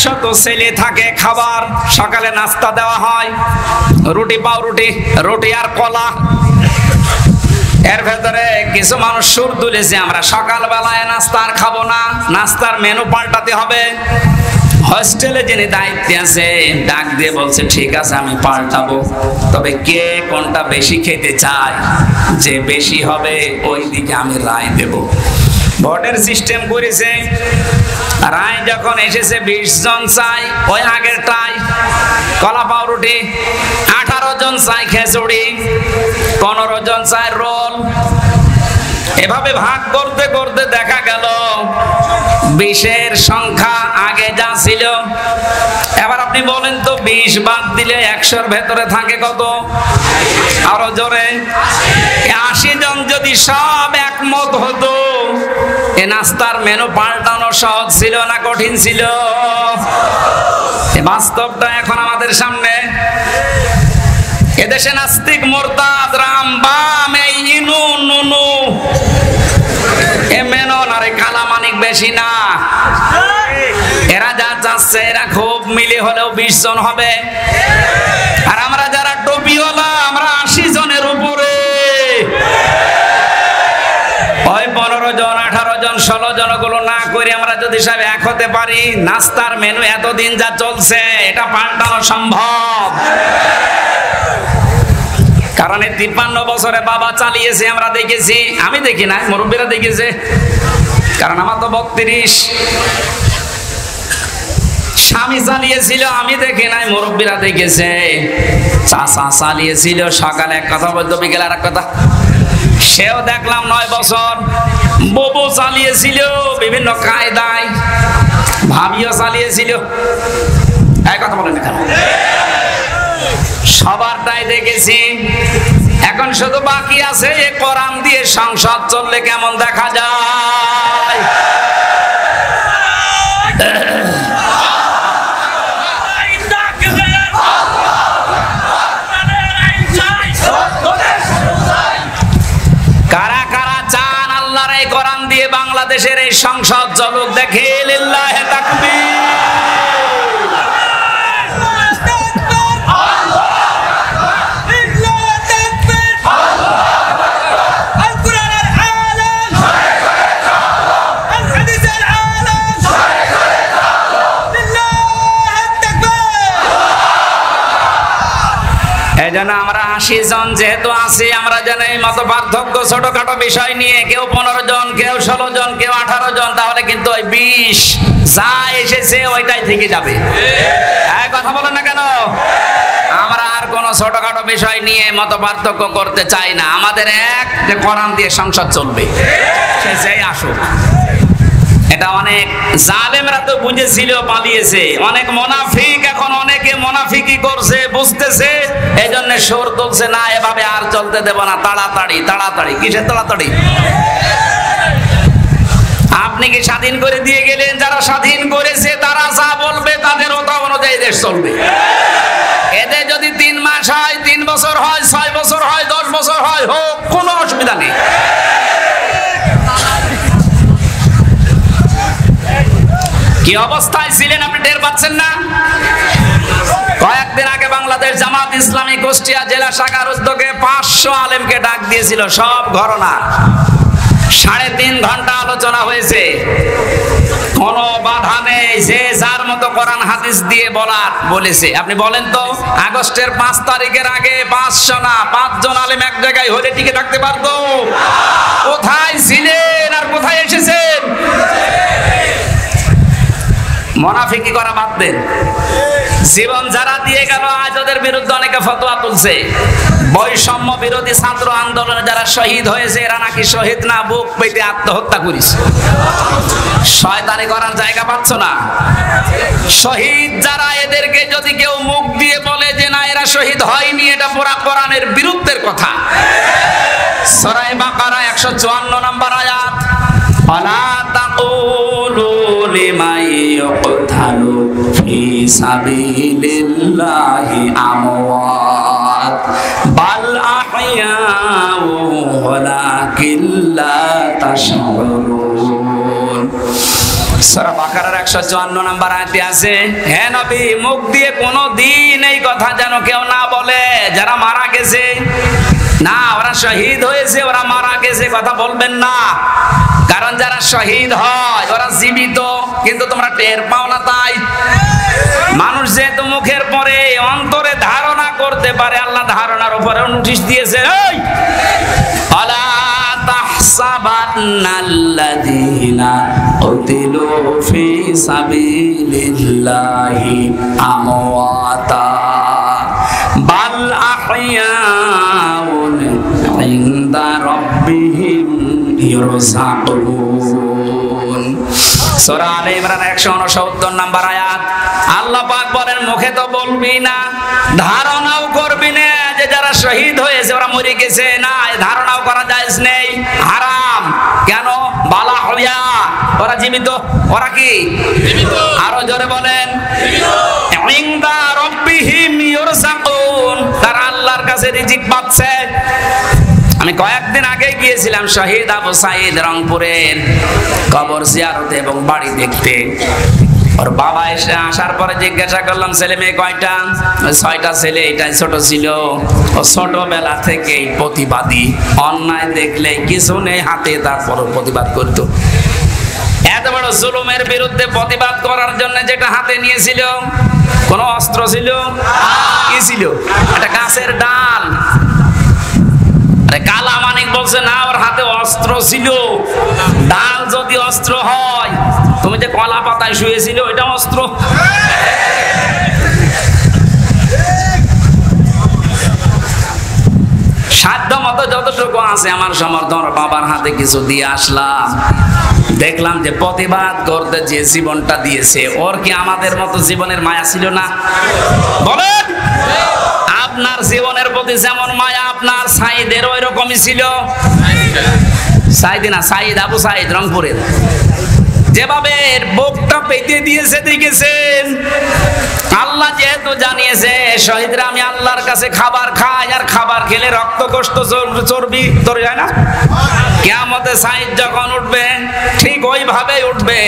Speaker 1: 100 ছেলে থাকে, খাবার সকালে নাস্তা দেওয়া হয়, রুটি পাউরুটি, রুটি আর কলা। এর ভেতরে কিছু মানুষ সুর তুলেছে, আমরা সকালবেলায় নাস্তা আর খাবো না, নাস্তার মেনু পাল্টাতে হবে। হোস্টেলে যিনি দায়িত্বে আছে ডাক দিয়ে বলছে ঠিক আছে আমি পাল্টাবো, তবে কে কোনটা বেশি খেতে চায়, যে বেশি হবে ওই দিকে আমি রায় দেব। ভোটের সিস্টেম করেছে, রায় যখন এসেছে 20 জন চাই ওই আগেরটাই কলা পাউরুটি, 18 জন চাই খিচুড়ি, 15 জন চাই রোল। এভাবে ভাগ করতে করতে দেখা গেল 20-এর সংখ্যা আগে যা ছিল। এবার আপনি বলেন তো 20 বাদ দিলে 100-র ভেতরে থাকে কত? আরো জোরে। 80 জন যদি সব একমত হতো, এ নাস্তার মেনু পাল্টানো সহজ ছিল না কঠিন ছিল? বাস্তবটা এখন আমাদের সামনে। এদেশে নাস্তিক, মোরতাদ, রাম, বাম, এই ইনু নুনু, এ মেনন আর কালামানিক বেশি না। এরা যা চাচ্ছে, এরা খুব মিলে হলেও 20 জন হবে। আর আমরা যারা টুপিওয়ালা, আমরা 80 জনের উপরে। ওই 15 জন, 18 জন, 16 জন গুলো না করে আমরা যদি সব এক হতে পারি, নাস্তার মেনু এতদিন যা চলছে এটা পাল্টানো সম্ভব। কারণ এই 53 বছরে বাবা চালিয়েছে, আমরা দেখেছি। আমি দেখি না, মুরব্বীরা দেখেছে। কারণ আমার তো 32। স্বামী চালিয়েছিল, আমি দেখি নাই, মুরব্বীরা দেখেছে। চাচা চালিয়েছিল, সকালে এক কথা বলতো, বিকেলে আর এক কথা। সেও দেখলাম 9 বছর। বউ চালিয়েছিল বিভিন্ন কায়দায়, ভাবিও চালিয়েছিল। এই কথা বলেন কেন? সবারটাই দেখেছি। এখন শুধু বাকি আছে এ কোরআন দিয়ে সংসদ চললে কেমন দেখা যায়। কারা কারা চান আল্লাহর এই কোরআন দিয়ে বাংলাদেশের এই সংসদ চলুক? দেখে লিল্লাহে তাকবীর। এই জন্য আমরা 80 জন যেহেতু আছি, আমরা যেন এই মত পার্থক্য ছোটখাটো বিষয় নিয়ে, কেউ 15 জন, কেউ 16 জন, কেউ 18 জন, তাহলে কিন্তু ওই 20 যা এসেছে ওইটাই থেকে যাবে। এই কথা বলেন না কেন? আমরা আর কোন ছোটখাটো বিষয় নিয়ে মত পার্থক্য করতে চাই না। আমাদের এক যে কোরআন দিয়ে সংসদ চলবে, সে যেই আসুক। এটা অনেক জালেমরা তো বুঝেছিল, পালিয়েছে। অনেক মুনাফিক এখন অনেকে মুনাফিকি করছে, বুঝতেছে, এই জন্য সুর তুলছে, না এভাবে আর চলতে দেব না, তাড়াতাড়ি তাড়াতাড়ি। কিসের তাড়াতাড়ি? আপনি কি স্বাধীন করে দিয়ে গেলেন? যারা স্বাধীন করেছে তারা যা বলবে তাদের ওটা অনুযায়ী দেশ চলবে। এদের যদি 3 মাস হয়, 3 বছর হয়, 6 বছর হয়, 10 বছর হয়, হোক, কোনো অসুবিধা নেই। কি অবস্থায় ছিলেন আপনি টের পাচ্ছেন না? কয়েকদিন আগে বাংলাদেশ জামাত ইসলামী কুষ্টিয়া জেলা শাখার উদ্যোগে 500 আলেমকে ডাক দিয়েছিল, সব ঘরনা। 3.5 ঘন্টা আলোচনা হয়েছে। কোন বাধা নেই, যে যার মতো কোরআন হাদিস দিয়ে বলেছে। আপনি বলেন তো, আগস্টের 5 তারিখের আগে 500 না 5 জন আলেম এক জায়গায় হলে টিকে থাকতে পারতো? কোথায় ছিলেন আর কোথায় এসেছেন? মুনাফিকি করা বাদ দেন। জীবন যারা দিয়ে গেল, আজ ওদের বিরুদ্ধে অনেকে ফতোয়া তুলছে। বৈষম্য বিরোধী ছাত্র আন্দোলনে যারা শহীদ হয়েছে, এরা নাকি শহীদ না, বুক পেতে আত্মহত্যা করেছে। শয়তানি করার জায়গা পাচ্ছ না? শহীদ যারা, এদেরকে যদি কেউ মুখ দিয়ে বলে যে না এরা শহীদ হয়নি, এটা পুরা কোরআনের বিরুদ্ধের কথা। সূরা বাকারা 154 নম্বর আয়াত, আলা তাকুলু লিমান ইউকতালু ফি সাবিলিল্লাহি আমওয়াত বাল আহইয়াউ ওয়ালাকিন লা তাশউরুন। সূরা বাকারার 154 নম্বর আয়াতে আছে, হে নবী, মুখ দিয়ে কোনদিন এই কথা যেন কেউ না বলে যারা মারা গেছে। না, ওরা শহীদ হয়েছে, ওরা মারা গেছে কথা বলবেন না। কারণ যারা শহীদ হয় ওরা জীবিত, কিন্তু তোমরা টের পাও না। তাই মানুষ যেহেতু মুখের পরে অন্তরে ধারণা করতে পারে, আল্লাহ ধারণার উপরে নোটিশ দিয়েছে, এই আলা তাহসাবান্নাল্লাযীনা কুতিলু ফি সাবিলিল্লাহি আমওয়াতা বাল আহইয়াউন ইনদা রাব্বিহিম ইরযাকুন। সূরা আলে ইমরান 169 নম্বর আয়াত, আল্লাহ পাক বলেন মুখে তো বলবি না, ধারণাও করবি না যে যারা শহীদ হয়েছে ওরা মরে গেছে, না ধারণাও করা জায়েজ নেই, হারাম। কেন? বালা হইয়া ওরা জীবিত। ওরা কি জীবিত? আরো জোরে বলেন ইনদা রাব্বিহিম ইউরযাকুন, তারা আল্লাহর কাছে রিজিক পাচ্ছে। আমি কয়েকদিন আগে গিয়েছিলাম শহীদ আবু সাঈদ রংপুরের কবর জিয়ারতে এবং বাড়ি দেখতে। ওর বাবা এসে আসার পরে জিজ্ঞাসা করলাম ছেলে মেয়ে কয়টা? 6টা ছেলে, এটাই ছোট ছিল। ও ছোটবেলা থেকেই প্রতিবাদী, অন্যায় দেখলে কিছু নেই হাতে তারপরও প্রতিবাদ করত। এত বড় জুলুমের বিরুদ্ধে প্রতিবাদ করার জন্য যেটা হাতে নিয়েছিল কোন অস্ত্র ছিল? কি ছিল? একটা গাছের ডাল। কালা মানিক বলছে না, ওর হাতে অস্ত্র ছিল। ডাল যদি অস্ত্র হয়, তুমি যে কলা পাতায় শুয়েছিল এটা অস্ত্র। সাধ্য মতো যতটুকু আছে আমার সমর্থন, বাবার হাতে কিছু দিয়ে আসলাম। দেখলাম যে প্রতিবাদ করতে যে জীবনটা দিয়েছে, ওর কি আমাদের মতো জীবনের মায়া ছিল না? বলেন, আপনার জীবনের প্রতি যেমন মায়া আপনার সাঈদের ওই রকমই ছিল। সাঈদ না, সাঈদ আবু সাঈদ রংপুরের যেভাবে বুকটা পেতে দিয়েছে দেখেছেন। আল্লাহ যেহেতু জানিয়েছে শহীদরা আমি আল্লাহর কাছে খাবার খাই, আর খাবার খেলে রক্ত কষ্ট চর্বি তৈরি হয় না, কিয়ামতে সাঈদ যখন উঠবে ঠিক ওইভাবেই উঠবে।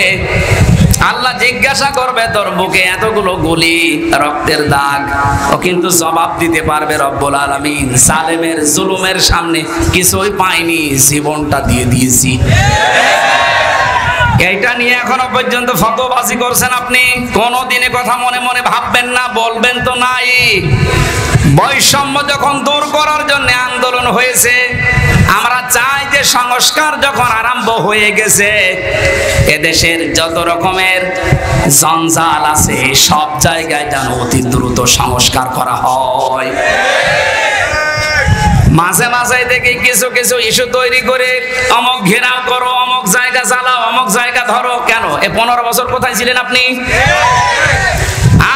Speaker 1: আল্লাহ জিজ্ঞাসা করবে তোর বুকে এতগুলো গুলি, রক্তের দাগ, ও কিন্তু জবাব দিতে পারবে রব্বুল আলামিন জালেমের জুলুমের সামনে কিছুই পাইনি, জীবনটা দিয়ে দিয়েছি। এইটা নিয়ে এখনো পর্যন্ত ফতোয়াবাজি করছেন আপনি। কোনদিনে কথা মনে মনে ভাববেন না, বলবেন তো নাই। বৈষম্য যখন দূর করার জন্য আন্দোলন হয়েছে, আমরা চাই যে সংস্কার যখন আরম্ভ হয়ে গেছে, এদেশের যত রকমের জঞ্জাল আছে সব জায়গায় যেন অতি দ্রুত সংস্কার করা হয়। মাঝে মাঝে দেখি কিছু কিছু ইস্যু তৈরি করে অমুক ঘেরাও করো, অমুক জায়গা চালাও, অমুক জায়গা ধরো। কেন? এ 15 বছর কোথায় ছিলেন আপনি?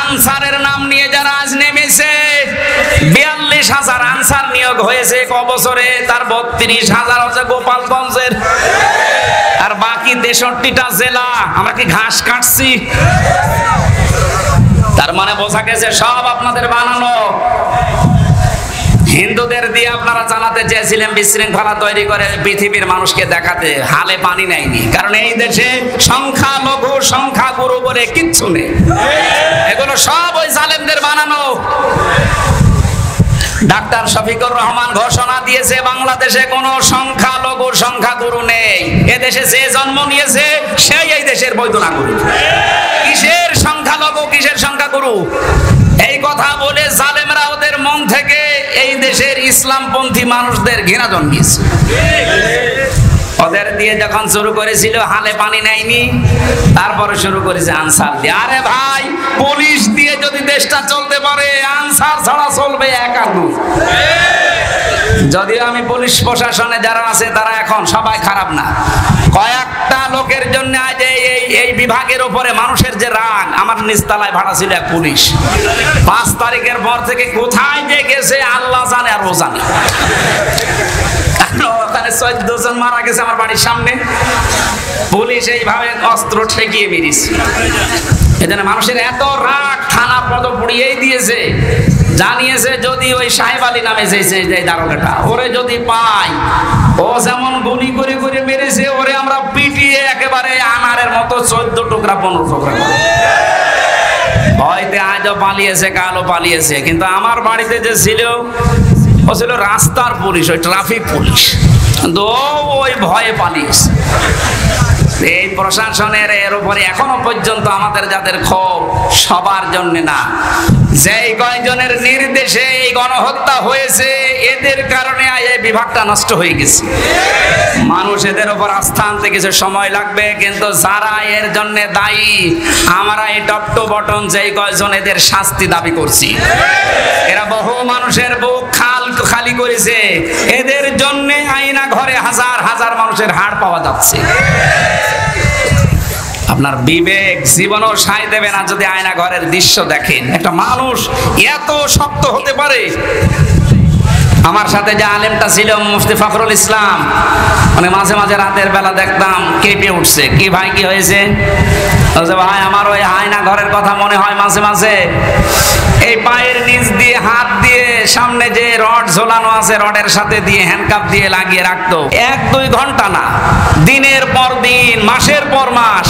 Speaker 1: আনসারের নাম নিয়ে যারা আজ নেমেছে, 42,000 আনসার নিয়োগ হয়েছে ক বছরে, তার 32,000 হচ্ছে গোপালগঞ্জের, আর বাকি 63টা জেলা। আমরা কি ঘাস কাটছি? তার মানে বোঝা গেছে সব আপনাদের বানানো। হিন্দুদের দিয়ে আপনারা চালাতে চেয়েছিলেন বিশৃঙ্খলা তৈরি করে পৃথিবীর মানুষকে দেখাতে, হালে পানি নেয়নি। কারণ এই দেশে সংখ্যালঘু সংখ্যাগুরু বলে কিচ্ছু নেই, এগুলো সব ওই জালেমদের বানানো। ডাক্তার শফিকুর রহমান ঘোষণা দিয়েছে বাংলাদেশে কোনো সংখ্যালঘু সংখ্যাগুরু নেই। এদেশে যে জন্ম নিয়েছে সেই এই দেশের বৈধ নাগরিক। কিসের সংখ্যালঘু, কিসের সংখ্যাগুরু? এই কথা বলে জালেমরা ওদের মন থেকে এই দেশের ইসলামপন্থী মানুষদের ঘৃণা জন্মিয়েছে। ওদের দিয়ে যখন শুরু করেছিল হালে পানি নেয়নি, তারপরে শুরু করেছে আনসার দিয়ে। আরে ভাই, পুলিশ দিয়ে যদি দেশটা চলতে পারে, আনসার ছাড়া চলবে একাধু। যদিও আমি পুলিশ প্রশাসনে যারা আছে তারা এখন সবাই খারাপ না, কয়েকটা লোকের জন্য আজ এই বিভাগের উপরে মানুষের যে রাগ। আমার নিচতলায় ভাড়া ছিল এক পুলিশ, 5 তারিখের পর থেকে কোথায় যে গেছে আল্লাহ জানে আর ও জানে। ওখানে 14 জন মারা গেছে আমার বাড়ির সামনে, পুলিশ এইভাবে অস্ত্র ঠেকিয়ে বেরিয়েছে। এজন্য মানুষের এত রাগ, থানা পদ পুড়িয়েই দিয়েছে। জানিয়েছে যদি ওই সাহেব আলী নামে যে দারোগাটা, ওরে যদি পাই, ও যেমন গুলি করে করে মেরেছে, ওরে আমরা পিটিয়ে একেবারে আনারের মতো 14 টুকরা 15 টুকরা করে। ভয়তে আজও পালিয়েছে, কালও পালিয়েছে। কিন্তু আমার বাড়িতে যে ছিল, ও ছিল রাস্তার পুলিশ, ওই ট্রাফিক পুলিশ, কিন্তু ওই ভয়ে পালিয়েছে। এই প্রশাসনের এর উপরে এখনো পর্যন্ত আমাদের যাদের ক্ষোভ, সবার জন্য না, যেই কয়েকজনের নির্দেশে এই গণহত্যা হয়েছে, এদের কারণে এই বিভাগটা নষ্ট হয়ে গেছে। মানুষ এদের উপর আস্থা আনতে কিছু সময় লাগবে, কিন্তু যারা এর জন্য দায়ী, আমরা এই টপ টু বটন যেই কয়েকজন এদের শাস্তি দাবি করছি। এরা বহু মানুষের বুক খালি করেছে, এদের জন্য আয়না ঘরে হাজার হাজার মানুষের হাড় পাওয়া যাচ্ছে। আপনার বিবেক জীবনও সায় দেবে না যদি আয়না ঘরের দৃশ্য দেখেন। একটা মানুষ এত শক্ত হতে পারে। আমার সাথে যে আলেমটা ছিল মুফতি ফখরুল ইসলাম, মানে মাঝে মাঝে রাতের বেলা দেখতাম কেঁপে উঠছে। কি ভাই কি হয়েছে? বলছে ভাই আমার ওই আয়না ঘরের কথা মনে হয় মাঝে মাঝে। এই পায়ের নিচ দিয়ে হাত দিয়ে সামনে যে রড ঝোলানো আছে রডের সাথে দিয়ে হ্যান্ডকাপ দিয়ে লাগিয়ে রাখতো, 1-2 ঘন্টা না, দিনের পর দিন, মাসের পর মাস।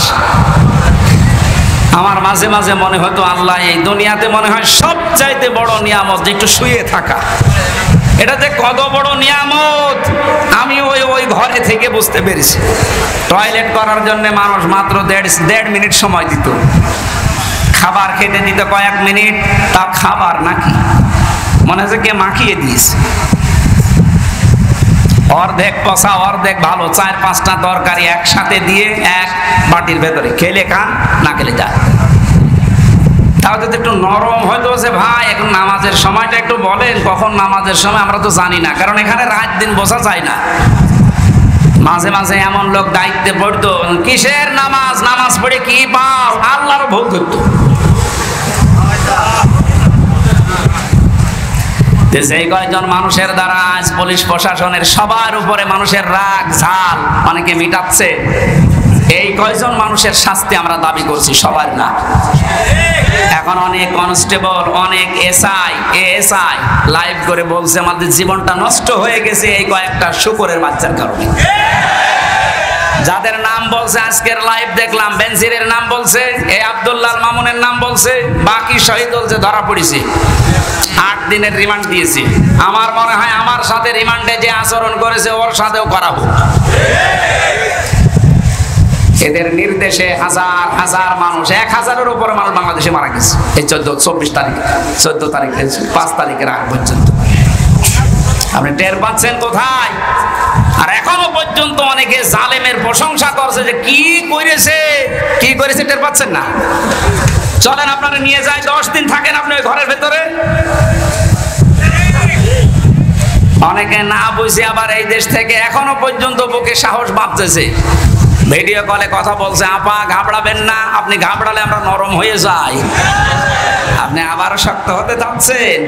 Speaker 1: আমার মাঝে মাঝে মনে হতো আল্লাহ এই দুনিয়াতে মনে হয় সবচাইতে বড় নিয়ামত যে একটু শুয়ে থাকা। এটা যে কত বড় নিয়ামত আমি ওই ঘরে থেকে বুঝতে পেরেছি। টয়লেট করার জন্য মানুষ মাত্র 1.5 মিনিট সময় দিত, খাবার খেতে দিত কয়েক মিনিট। তা খাবার নাকি মনে হচ্ছে কে মাখিয়ে দিয়েছে। অর্ধেক পচা অর্ধেক ভালো 4-5টা তরকারি একসাথে দিয়ে এক বাটির ভেতরে, খেলে খান না খেলে যায়। তাও যদি একটু নরম হয়তো যে ভাই এখন নামাজের সময়টা একটু বলেন, কখন নামাজের সময় আমরা তো জানি না, কারণ এখানে রাত দিন বোঝা যায় না। মাঝে মাঝে এমন লোক দায়িত্বে পড়তো, কিসের নামাজ, নামাজ পড়ে কি পাও, আল্লাহর ভোগ করতো। যেই কয়জন মানুষের দ্বারা আজ পুলিশ প্রশাসনের সবার উপরে মানুষের রাগ ঝাল অনেকে মিটাচ্ছে, এই কয়জন মানুষের শাস্তি আমরা দাবি করছি, সবার না। এখন অনেক কনস্টেবল, অনেক এএসআই লাইভ করে বলছে আমাদের জীবনটা নষ্ট হয়ে গেছে এই কয়েকটা শুকরের বাচ্চার কারণে। যাদের নাম বলছে আজকের লাইভ দেখলাম, বেনজিরের নাম বলছে, এই আব্দুল্লাহ মামুনের নাম বলছে, বাকি শহীদ বলছে ধরা পড়েছে, 8 দিনের রিমান্ড দিয়েছি। আমার মনে হয় আমার সাথে রিমান্ডে যে আচরণ করেছে ওর সাথেও করা হোক। এদের নির্দেশে হাজার হাজার মানুষ, 1000-এর উপরে মানুষ বাংলাদেশে মারা গেছে এই 14 তারিখে 5 তারিখের আগ পর্যন্ত। আপনি টের পাচ্ছেন কোথায়? আর এখনো পর্যন্ত অনেকে জালেমের প্রশংসা করছে যে কি করেছে টের পাচ্ছেন না। চলেন আপনারা নিয়ে যাই, 10 দিন থাকেন আপনি ওই ঘরের ভেতরে। অনেকে না বুঝে আবার এই দেশ থেকে এখনো পর্যন্ত বুকে সাহস বাঁধতেছে, ভিডিও কলে কথা বলছে, আপা ঘাবড়াবেন না, আপনি ঘাবড়ালে আমরা নরম হয়ে যাই। আপনি আবারও শক্ত হতে চাচ্ছেন?